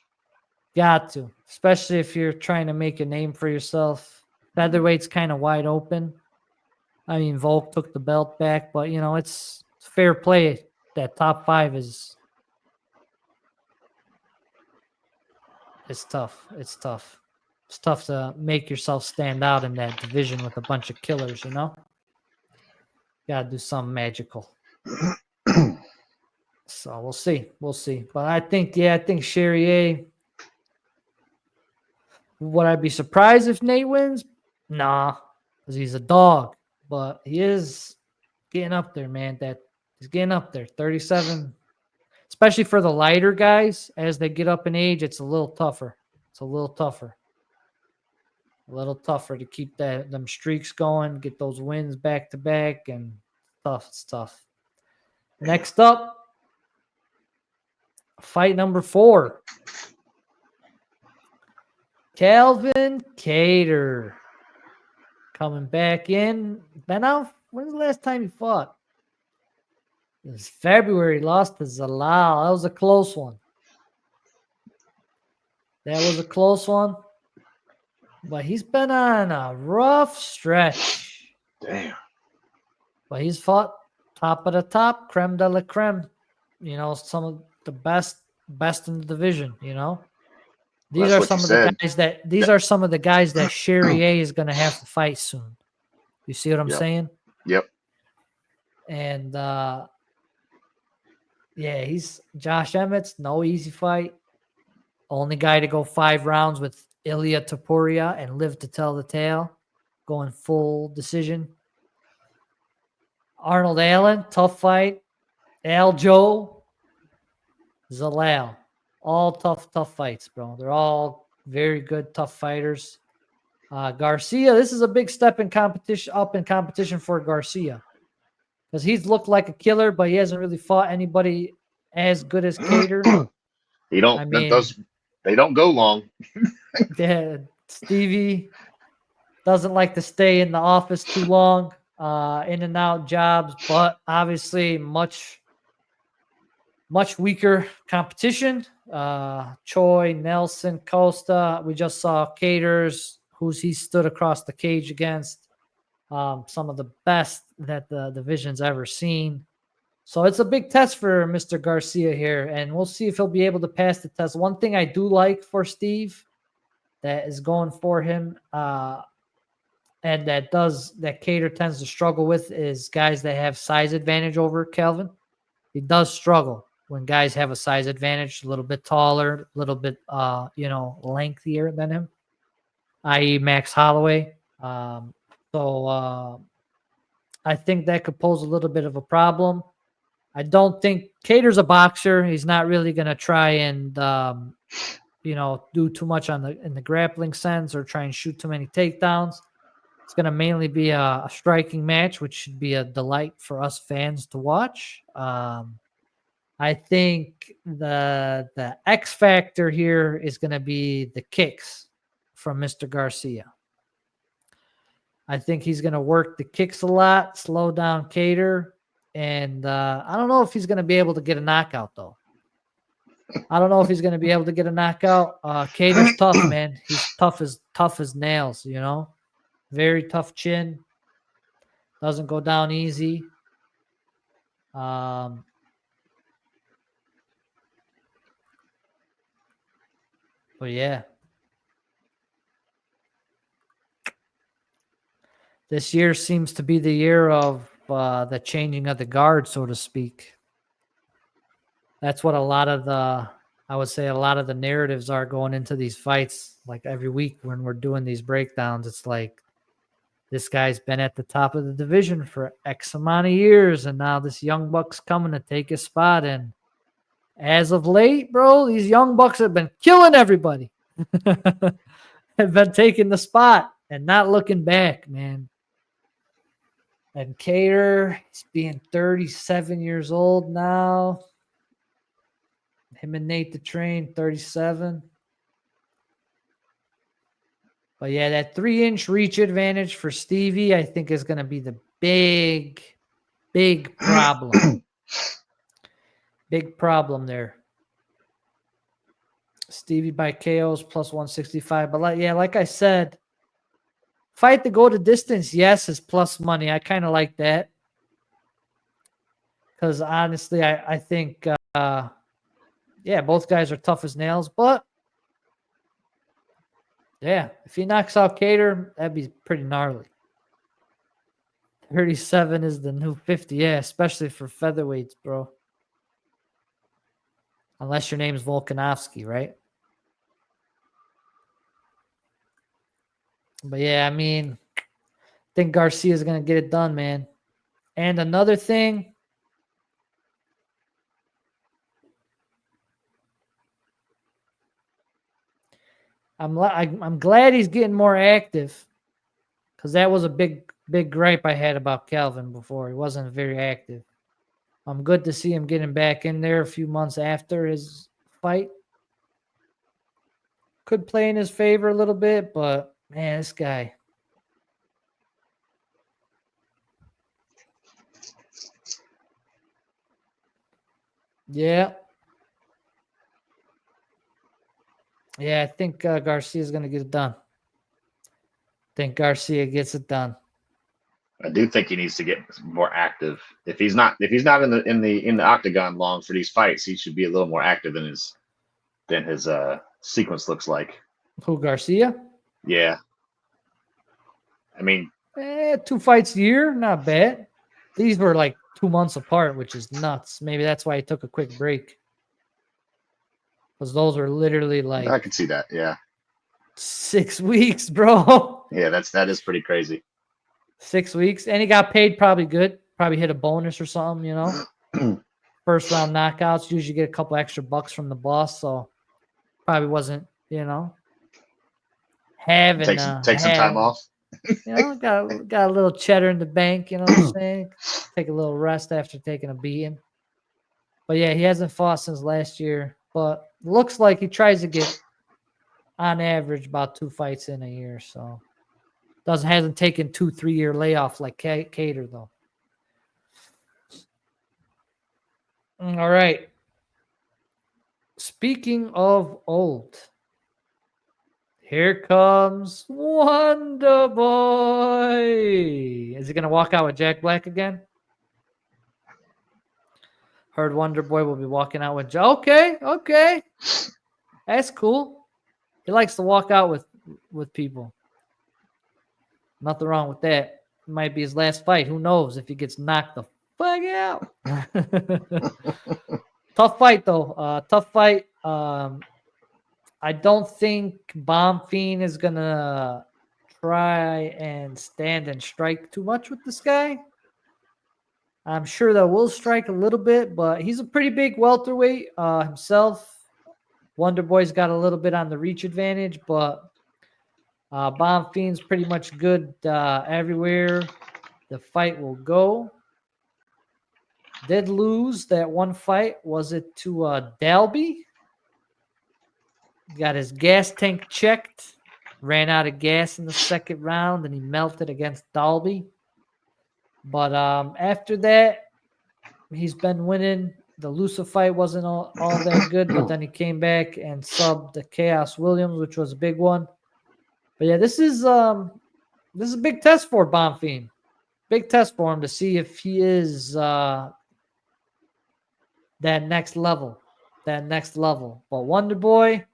Got to, especially if you're trying to make a name for yourself. Featherweight's kind of wide open. I mean, Volk took the belt back, but, you know, it's fair play. That top 5 is tough. It's tough. It's tough to make yourself stand out in that division with a bunch of killers, you know? Got to do something magical. So we'll see. But I think Charrier. Would I be surprised if Nate wins? Nah, because he's a dog. But he is getting up there, man. He's getting up there. 37, especially for the lighter guys. As they get up in age, it's a little tougher. A little tougher to keep them streaks going, get those wins back to back, and it's tough. Next up, fight number 4. Calvin Kattar coming back in. Been out. When's the last time he fought? It was February. Lost to Zalal. That was a close one. But he's been on a rough stretch.
Damn.
But he's fought top of the top, creme de la creme. You know, some of the best in the division, you know. These are some of the guys that Charrier is going to have to fight soon. You see what I'm saying?
Yep.
And he's Josh Emmett's no easy fight. Only guy to go 5 rounds with Ilya Topuria and live to tell the tale, going full decision. Arnold Allen, tough fight. Aljo, Zalal. All tough fights, bro. They're all very good, tough fighters. Garcia, this is a big step in competition for Garcia. Because he's looked like a killer, but he hasn't really fought anybody as good as Kattar.
They don't go long.
Yeah, Stevie doesn't like to stay in the office too long, in and out jobs, but obviously much Much weaker competition. Choi, Nelson, Costa. We just saw Caters, who's he stood across the cage against. Some of the best that the division's ever seen. So it's a big test for Mr. Garcia here, and we'll see if he'll be able to pass the test. One thing I do like for Steve that is going for him, and that Cater tends to struggle with, is guys that have size advantage over Calvin. He does struggle when guys have a size advantage, a little bit taller, a little bit lengthier than him, i.e. Max Holloway. So I think that could pose a little bit of a problem. I don't think Cater's a boxer. He's not really going to try and do too much in the grappling sense or try and shoot too many takedowns. It's going to mainly be a striking match, which should be a delight for us fans to watch. I think the X factor here is going to be the kicks from Mr. Garcia. I think he's going to work the kicks a lot, slow down Cater, and I don't know if he's going to be able to get a knockout, though. Cater's tough, man. He's tough as nails, Very tough chin. Doesn't go down easy. But yeah. This year seems to be the year of the changing of the guard, so to speak. That's what a lot of the narratives are going into these fights. Like every week when we're doing these breakdowns, it's like this guy's been at the top of the division for X amount of years, and now this young buck's coming to take his spot. And as of late, bro, these young bucks have been killing everybody. Have been taking the spot and not looking back, man. And Cater, he's being 37 years old now. Him and Nate the Train, 37. But yeah, that 3-inch reach advantage for Stevie, I think, is going to be the big problem. Big problem there. Stevie by KO's plus 165. But like I said, fight to go the distance, yes, is plus money. I kind of like that. Because honestly, I think, both guys are tough as nails. But, yeah, if he knocks out Cater, that'd be pretty gnarly. 37 is the new 50. Yeah, especially for featherweights, bro. Unless your name's Volkanovski, right? But, yeah, I mean, I think Garcia's going to get it done, man. And another thing, I'm glad he's getting more active, because that was a big gripe I had about Calvin before. He wasn't very active. I'm good to see him getting back in there a few months after his fight. Could play in his favor a little bit, but man, this guy. Yeah. Yeah, I think Garcia's going to get it done. I think Garcia gets it done.
I do think he needs to get more active. If he's not in the octagon long for these fights, he should be a little more active than his sequence looks like.
Who, Garcia?
Yeah. I mean,
2 fights a year, not bad. These were like 2 months apart, which is nuts. Maybe that's why he took a quick break. Because those were literally like,
I could see that. Yeah.
6 weeks, bro.
Yeah, that is pretty crazy.
6 weeks. And he got paid probably good. Probably hit a bonus or something, First round knockouts. Usually get a couple extra bucks from the boss. So probably wasn't, having
take some time off.
Got a little cheddar in the bank, you know what I'm saying? Take a little rest after taking a beating. But yeah, he hasn't fought since last year. But looks like he tries to get, on average, about 2 fights in a year. So hasn't taken 2-3 year layoff like Cater, though. All right. speaking of old, here comes Wonder Boy. Is he going to walk out with Jack Black again? Heard Wonder Boy will be walking out with Okay. That's cool. He likes to walk out with people. Nothing wrong with that. It might be his last fight. Who knows if he gets knocked the fuck out. Tough fight, though. Tough fight. I don't think Bomb Fiend is going to try and stand and strike too much with this guy. I'm sure that will strike a little bit, but he's a pretty big welterweight himself. Wonder Boy's got a little bit on the reach advantage, but Bomb Fiend's pretty much good everywhere the fight will go. Did lose that one fight. Was it to Dalby? Got his gas tank checked. Ran out of gas in the second round, and he melted against Dalby. But after that, he's been winning. The Lusa fight wasn't all that good, but then he came back and subbed the Chaos Williams, which was a big one. But yeah, this is a big test for Bomb Fiend. Big test for him to see if he is that next level. But Wonder Boy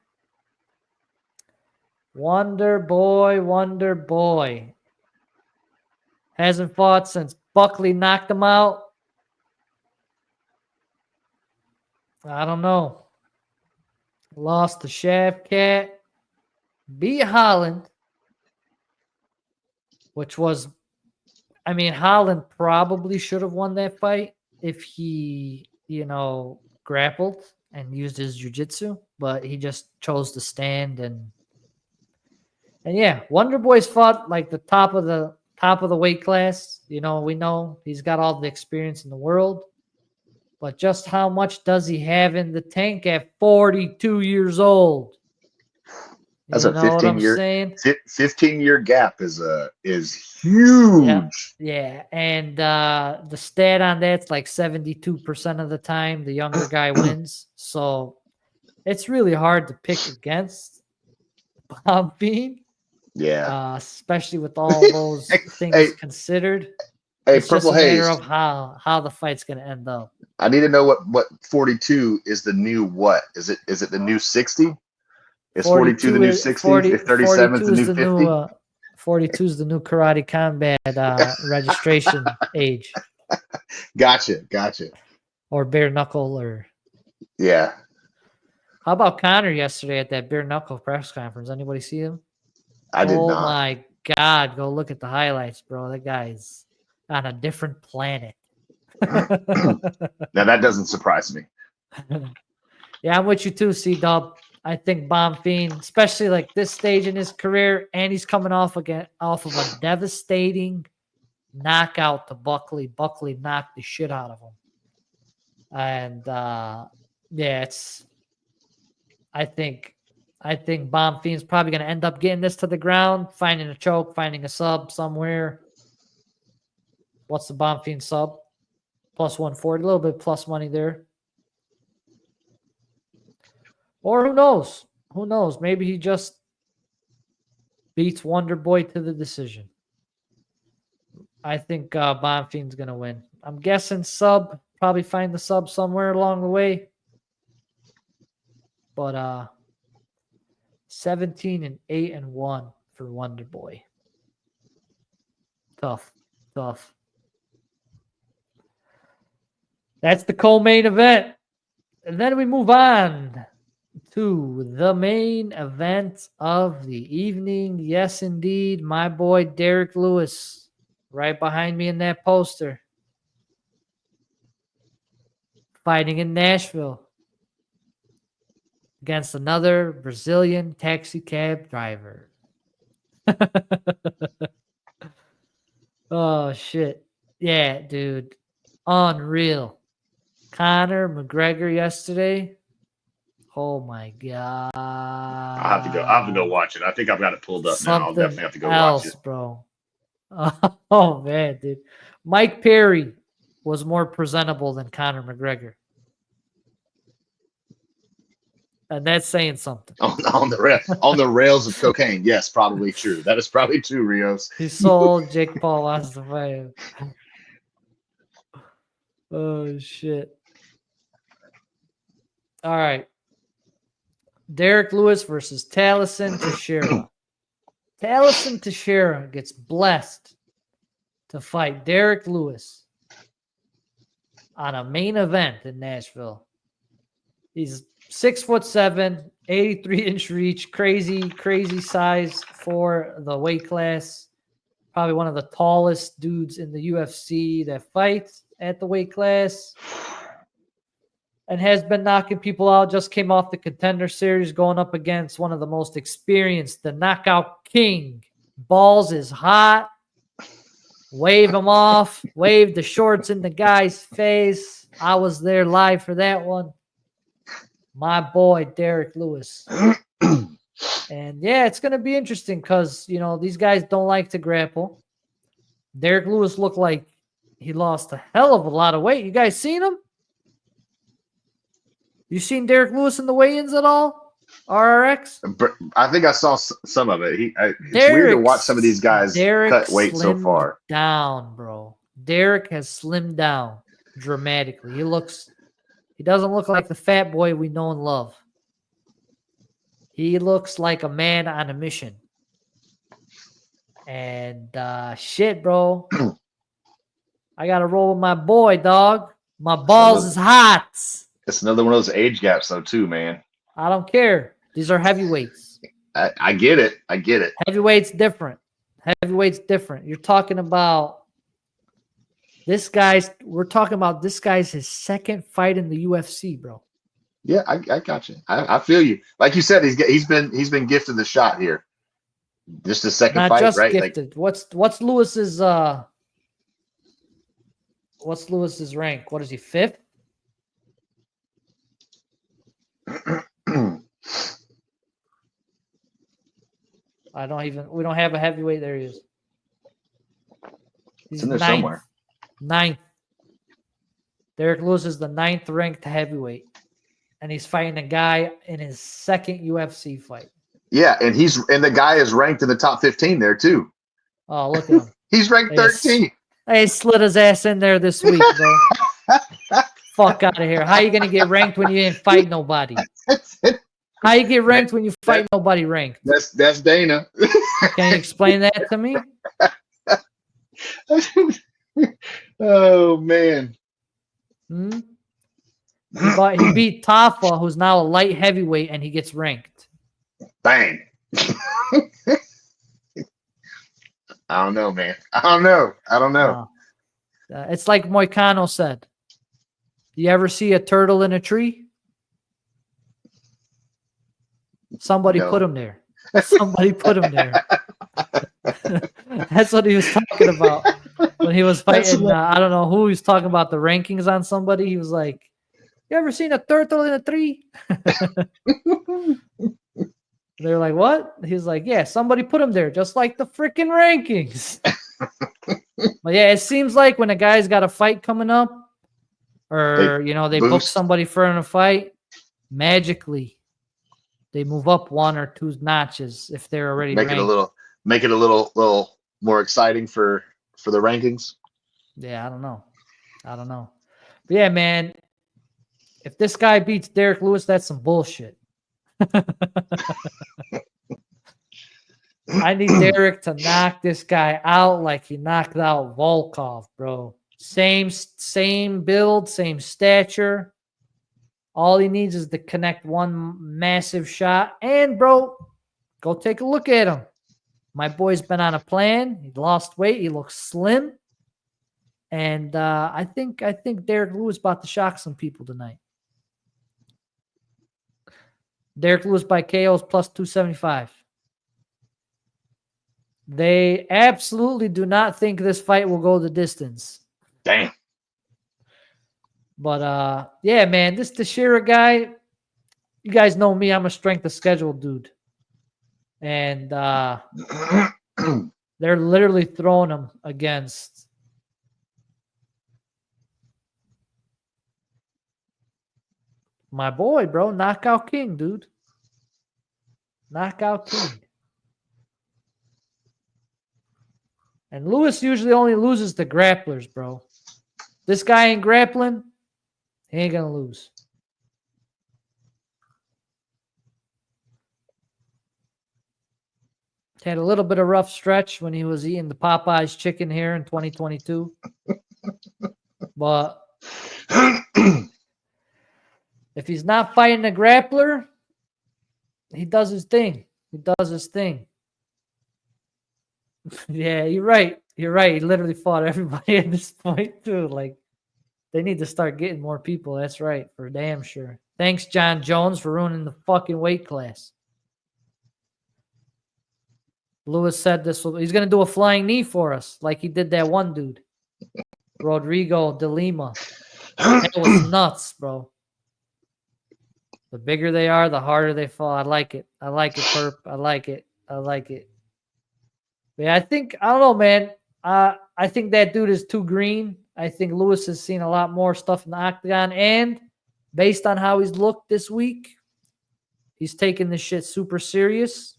hasn't fought since Buckley knocked him out. I don't know. Lost to Shavkat. Beat Holland. Which was, Holland probably should have won that fight if he, grappled and used his jiu-jitsu. But he just chose to stand and yeah, Wonder Boy's fought like the top of the weight class. We know he's got all the experience in the world. But just how much does he have in the tank at 42 years old?
That's a 15-year gap is huge.
Yeah. And the stat on that's like 72% of the time the younger guy wins. So it's really hard to pick against Bomb Fiend.
Yeah.
Especially with all those things considered. It's
Purple
just a
Haze.
matter of how the fight's going to end up.
I need to know what 42 is the new what? Is it the new 60? Is 42 the new 60? If 37 is the new 50?
42 is the new Karate Combat registration age.
Gotcha.
Or bare knuckle or...
Yeah.
How about Connor yesterday at that bare knuckle press conference? Anybody see him?
I did not.
Oh my God. Go look at the highlights, bro. That guy's on a different planet.
Now that doesn't surprise me.
Yeah, I'm with you too, C-Dub. I think Bomb Fiend, especially like this stage in his career, and he's coming off of a devastating knockout to Buckley. Buckley knocked the shit out of him. And I think Bomb Fiend's probably going to end up getting this to the ground, finding a choke, finding a sub somewhere. What's the Bomb Fiend sub? Plus 140, a little bit plus money there. Or who knows? Who knows? Maybe he just beats Wonder Boy to the decision. I think Bomb Fiend's going to win. I'm guessing sub. Probably find the sub somewhere along the way. But 17-8-1 for Wonder Boy. Tough. That's the co-main event. And then we move on to the main event of the evening. Yes, indeed. My boy, Derek Lewis, right behind me in that poster. Fighting in Nashville against another Brazilian taxi cab driver. Oh, shit. Yeah, dude. Unreal. Conor McGregor yesterday. Oh, my God.
I'll have to go watch it. I think I've got it pulled up now. I'll definitely have to go watch it.
Bro. Oh, man, dude. Mike Perry was more presentable than Conor McGregor. And that's saying something.
On the rails of cocaine. Yes, probably true. That is probably true, Rios.
He's so old, Jake Paul wants to fight him. Oh, shit. All right. Derek Lewis versus Taliesin Teixeira. Taliesin Teixeira gets blessed to fight Derek Lewis on a main event in Nashville. He's 6'7", 83-inch reach, crazy size for the weight class. Probably one of the tallest dudes in the UFC that fights at the weight class. And has been knocking people out. Just came off the Contender Series going up against one of the most experienced, the Knockout King. Balls is hot. Wave him off. Wave the shorts in the guy's face. I was there live for that one. My boy, Derek Lewis. And, yeah, it's going to be interesting because, you know, these guys don't like to grapple. Derek Lewis looked like he lost a hell of a lot of weight. You guys seen him? You seen Derek Lewis in the weigh-ins at all? RRX?
I think I saw some of it. It's weird to watch some of these guys cut weight so far.
Down, bro. Derek has slimmed down dramatically. He doesn't look like the fat boy we know and love. He looks like a man on a mission. And shit, bro. I gotta roll with my boy, dog. My balls is hot.
It's another one of those age gaps, though, too, man.
I don't care. These are heavyweights.
I get it. I get it.
Heavyweight's different. Heavyweight's different. You're talking about this guy's. We're talking about this guy's his second fight in the UFC, bro.
Yeah, I got you. I feel you. Like you said, he's been gifted the shot here. Just a second
Not
fight,
just
right?
gifted.
Like,
what's Lewis's rank? What is he, 5th? We don't have a heavyweight. There he is. He's
it's in there somewhere.
9th. Derek Lewis is the 9th ranked heavyweight. And he's fighting a guy in his second UFC fight.
Yeah, and the guy is ranked in the top 15 there too.
Oh, look at him.
He's ranked 13.
They slid his ass in there this week, bro. Fuck out of here. How you gonna get ranked when you didn't fight nobody? How you get ranked when you fight nobody ranked?
That's Dana.
Can you explain that to me?
Oh man.
He beat Tafa, who's now a light heavyweight, and he gets ranked.
Bang. I don't know, man. I don't know.
It's like Moicano said. You ever see a turtle in a tree? Somebody put him there. Somebody put him there. That's what he was talking about when he was fighting. I don't know who he was talking about, the rankings on somebody. He was like, you ever seen a turtle in a tree? They're like, what? He's like, yeah, somebody put him there, just like the freaking rankings. But yeah, it seems like when a guy's got a fight coming up, or they book somebody for a fight, magically they move up 1 or 2 notches if they're already
make it a little more exciting for the rankings.
Yeah, I don't know. But yeah, man, if this guy beats Derek Lewis, that's some bullshit. I need Derek to knock this guy out like he knocked out Volkov, bro. Same build, same stature. All he needs is to connect one massive shot. And, bro, go take a look at him. My boy's been on a plan. He lost weight. He looks slim. And I think Derek Lewis about to shock some people tonight. Derek Lewis by KO is plus 275. They absolutely do not think this fight will go the distance.
Damn.
But, yeah, man, this Teixeira guy, you guys know me. I'm a strength of schedule dude. And they're literally throwing him against My boy, bro. Knockout king, dude. Knockout king. And Lewis usually only loses to grapplers, bro. This guy ain't grappling. He ain't going to lose. Had a little bit of rough stretch when he was eating the Popeyes chicken here in 2022. But if he's not fighting a grappler, he does his thing. He does his thing. Yeah, you're right. You're right. He literally fought everybody at this point, too. Like, they need to start getting more people. That's right, for damn sure. Thanks, John Jones, for ruining the fucking weight class. Lewis said he's going to do a flying knee for us, like he did that one dude, Rodrigo de Lima. That was nuts, bro. The bigger they are, the harder they fall. I like it. I like it, Perp. I like it. I like it. Yeah, I don't know, man. I think that dude is too green. I think Lewis has seen a lot more stuff in the octagon. And based on how he's looked this week, he's taking this shit super serious.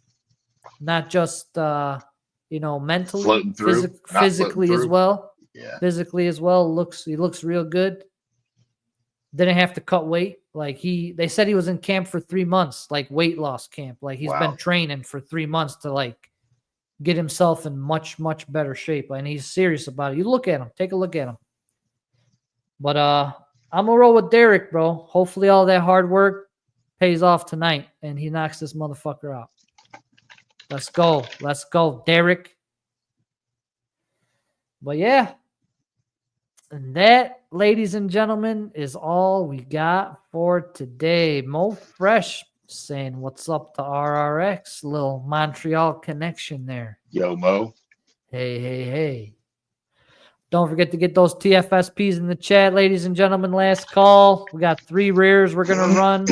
Not just, mentally,
floating through,
physically as well.
Yeah.
Physically as well. He looks real good. Didn't have to cut weight. Like they said he was in camp for 3 months, like weight loss camp. Like he's been training for 3 months to like get himself in much, much better shape. And he's serious about it. You look at him, take a look at him. But I'm gonna roll with Derek, bro. Hopefully all that hard work pays off tonight and he knocks this motherfucker out. Let's go. Let's go, Derek. But yeah. And that, ladies and gentlemen, is all we got for today. Mo Fresh saying what's up to RRX. Little Montreal connection there.
Yo, Mo.
Hey. Don't forget to get those TFSPs in the chat, ladies and gentlemen. Last call. We got 3 rears we're going to run.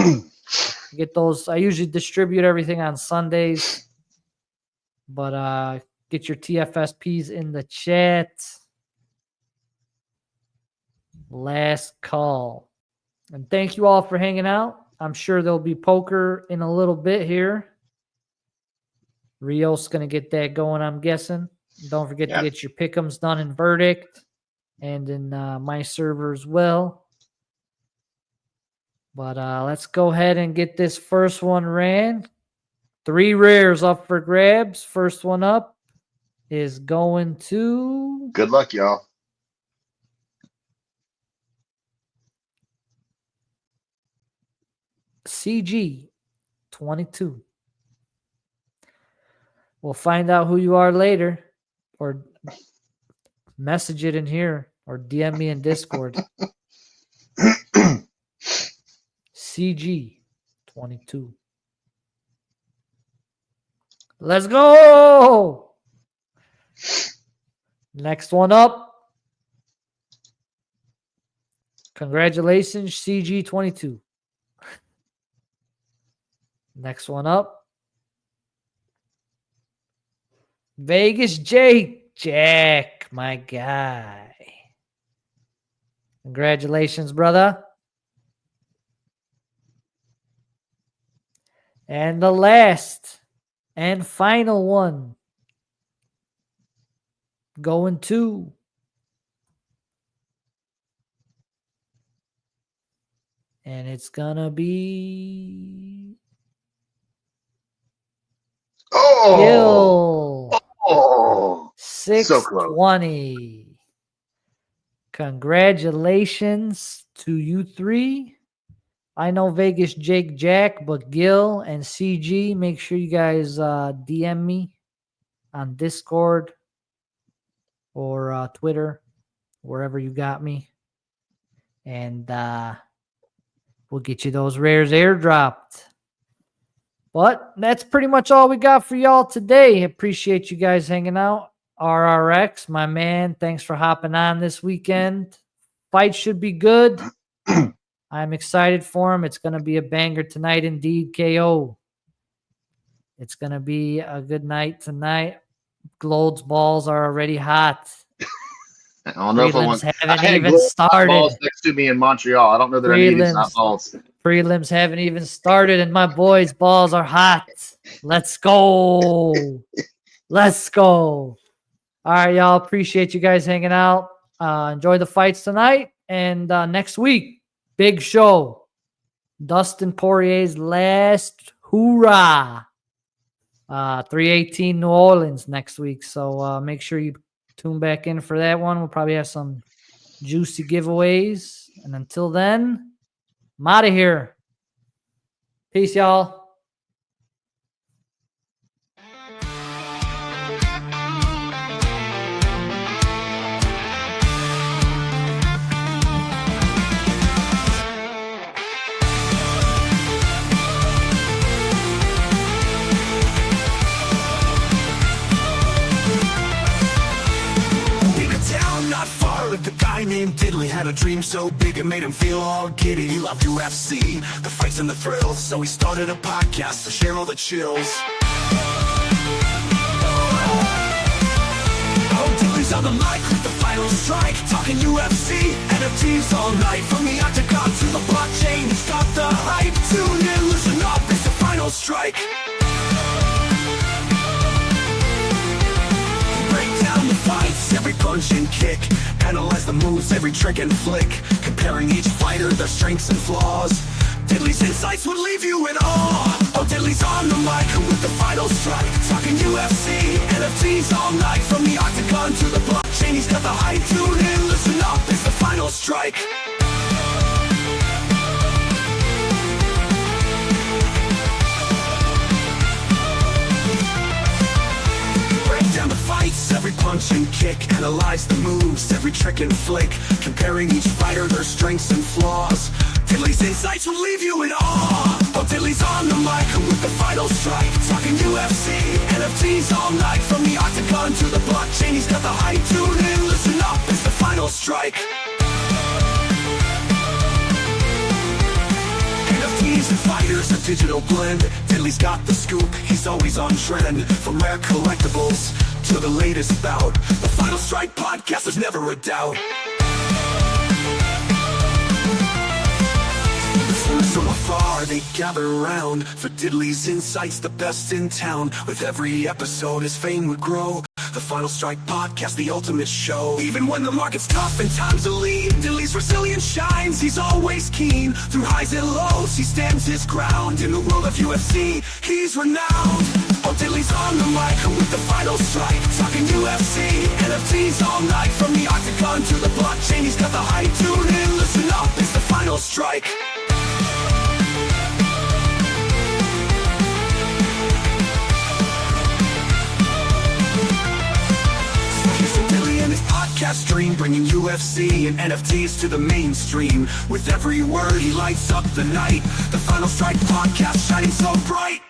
Get those. I usually distribute everything on Sundays. But get your TFSPs in the chat. Last call. And thank you all for hanging out. I'm sure there'll be poker in a little bit here. Rios going to get that going, I'm guessing. Don't forget to get your pick'ems done in Verdict and in my server as well. But let's go ahead and get this first one ran. 3 rares up for grabs. First one up is going to...
Good luck, y'all.
CG 22. We'll find out who you are later, or message it in here, or DM me in Discord. CG 22. Let's go. Next one up. Congratulations, CG 22. Next one up. Vegas Jack, my guy. Congratulations, brother. And the last and final one going to and it's gonna be Gil. 620. So congratulations to you 3. I know Vegas Jack, but Gil and CG, make sure you guys DM me on Discord or Twitter, wherever you got me. And we'll get you those rares airdropped. But that's pretty much all we got for y'all today. Appreciate you guys hanging out. RRX, my man, thanks for hopping on this weekend. Fight should be good. I'm excited for him. It's going to be a banger tonight indeed, KO. It's going to be a good night tonight. Glode's balls are already hot.
I don't know if I want.
Haven't even started.
Balls next to me in Montreal. I don't know that I need these hot balls.
Prelims haven't even started, and my boys' balls are hot. Let's go. Let's go. All right, y'all. Appreciate you guys hanging out. Enjoy the fights tonight. And next week, big show. Dustin Poirier's last hoorah. 318 New Orleans next week. So make sure you tune back in for that one. We'll probably have some juicy giveaways. And until then, I'm out of here. Peace, y'all.
The guy named Diddley had a dream so big it made him feel all giddy. He loved UFC, the fights and the thrills, so he started a podcast to share all the chills. Oh, Diddley's on the mic with the final strike, talking UFC, NFTs all night. From the octagon to the blockchain, he's got the hype. Tune in, listen up, it's the final strike. Break down the fights, every punch and kick. Analyze the moves, every trick and flick, comparing each fighter, their strengths and flaws. Diddley's insights would leave you in awe. Oh, Diddley's on the mic with the final strike, talking UFC, NFTs all night. From the octagon to the blockchain, he's got the hype. Tune in, listen up, it's the final strike. Every punch and kick, analyze the moves, every trick and flick, comparing each fighter, their strengths and flaws. Diddley's insights will leave you in awe. Oh, Diddley's on the mic with the final strike, talking UFC, NFTs all night. From the octagon to the blockchain, he's got the hype. Tune in, listen up, it's the final strike. NFTs and fighters, a digital blend. Diddley's got the scoop, he's always on trend. From rare collectibles to the latest bout, the Final Strike podcast, there's never a doubt. Listeners from afar, they gather around for Diddley's insights, the best in town. With every episode, his fame would grow. The Final Strike podcast, the ultimate show. Even when the market's tough and times are lean, Diddley's resilience shines, he's always keen. Through highs and lows, he stands his ground. In the world of UFC, he's renowned. Oh, Diddley's on the mic with the final strike, talking UFC, NFTs all night. From the octagon to the blockchain, he's got the hype. Tune in, listen up, it's the final strike. Podcast stream, bringing UFC and NFTs to the mainstream. With every word, he lights up the night. The Final Strike podcast, shining so bright.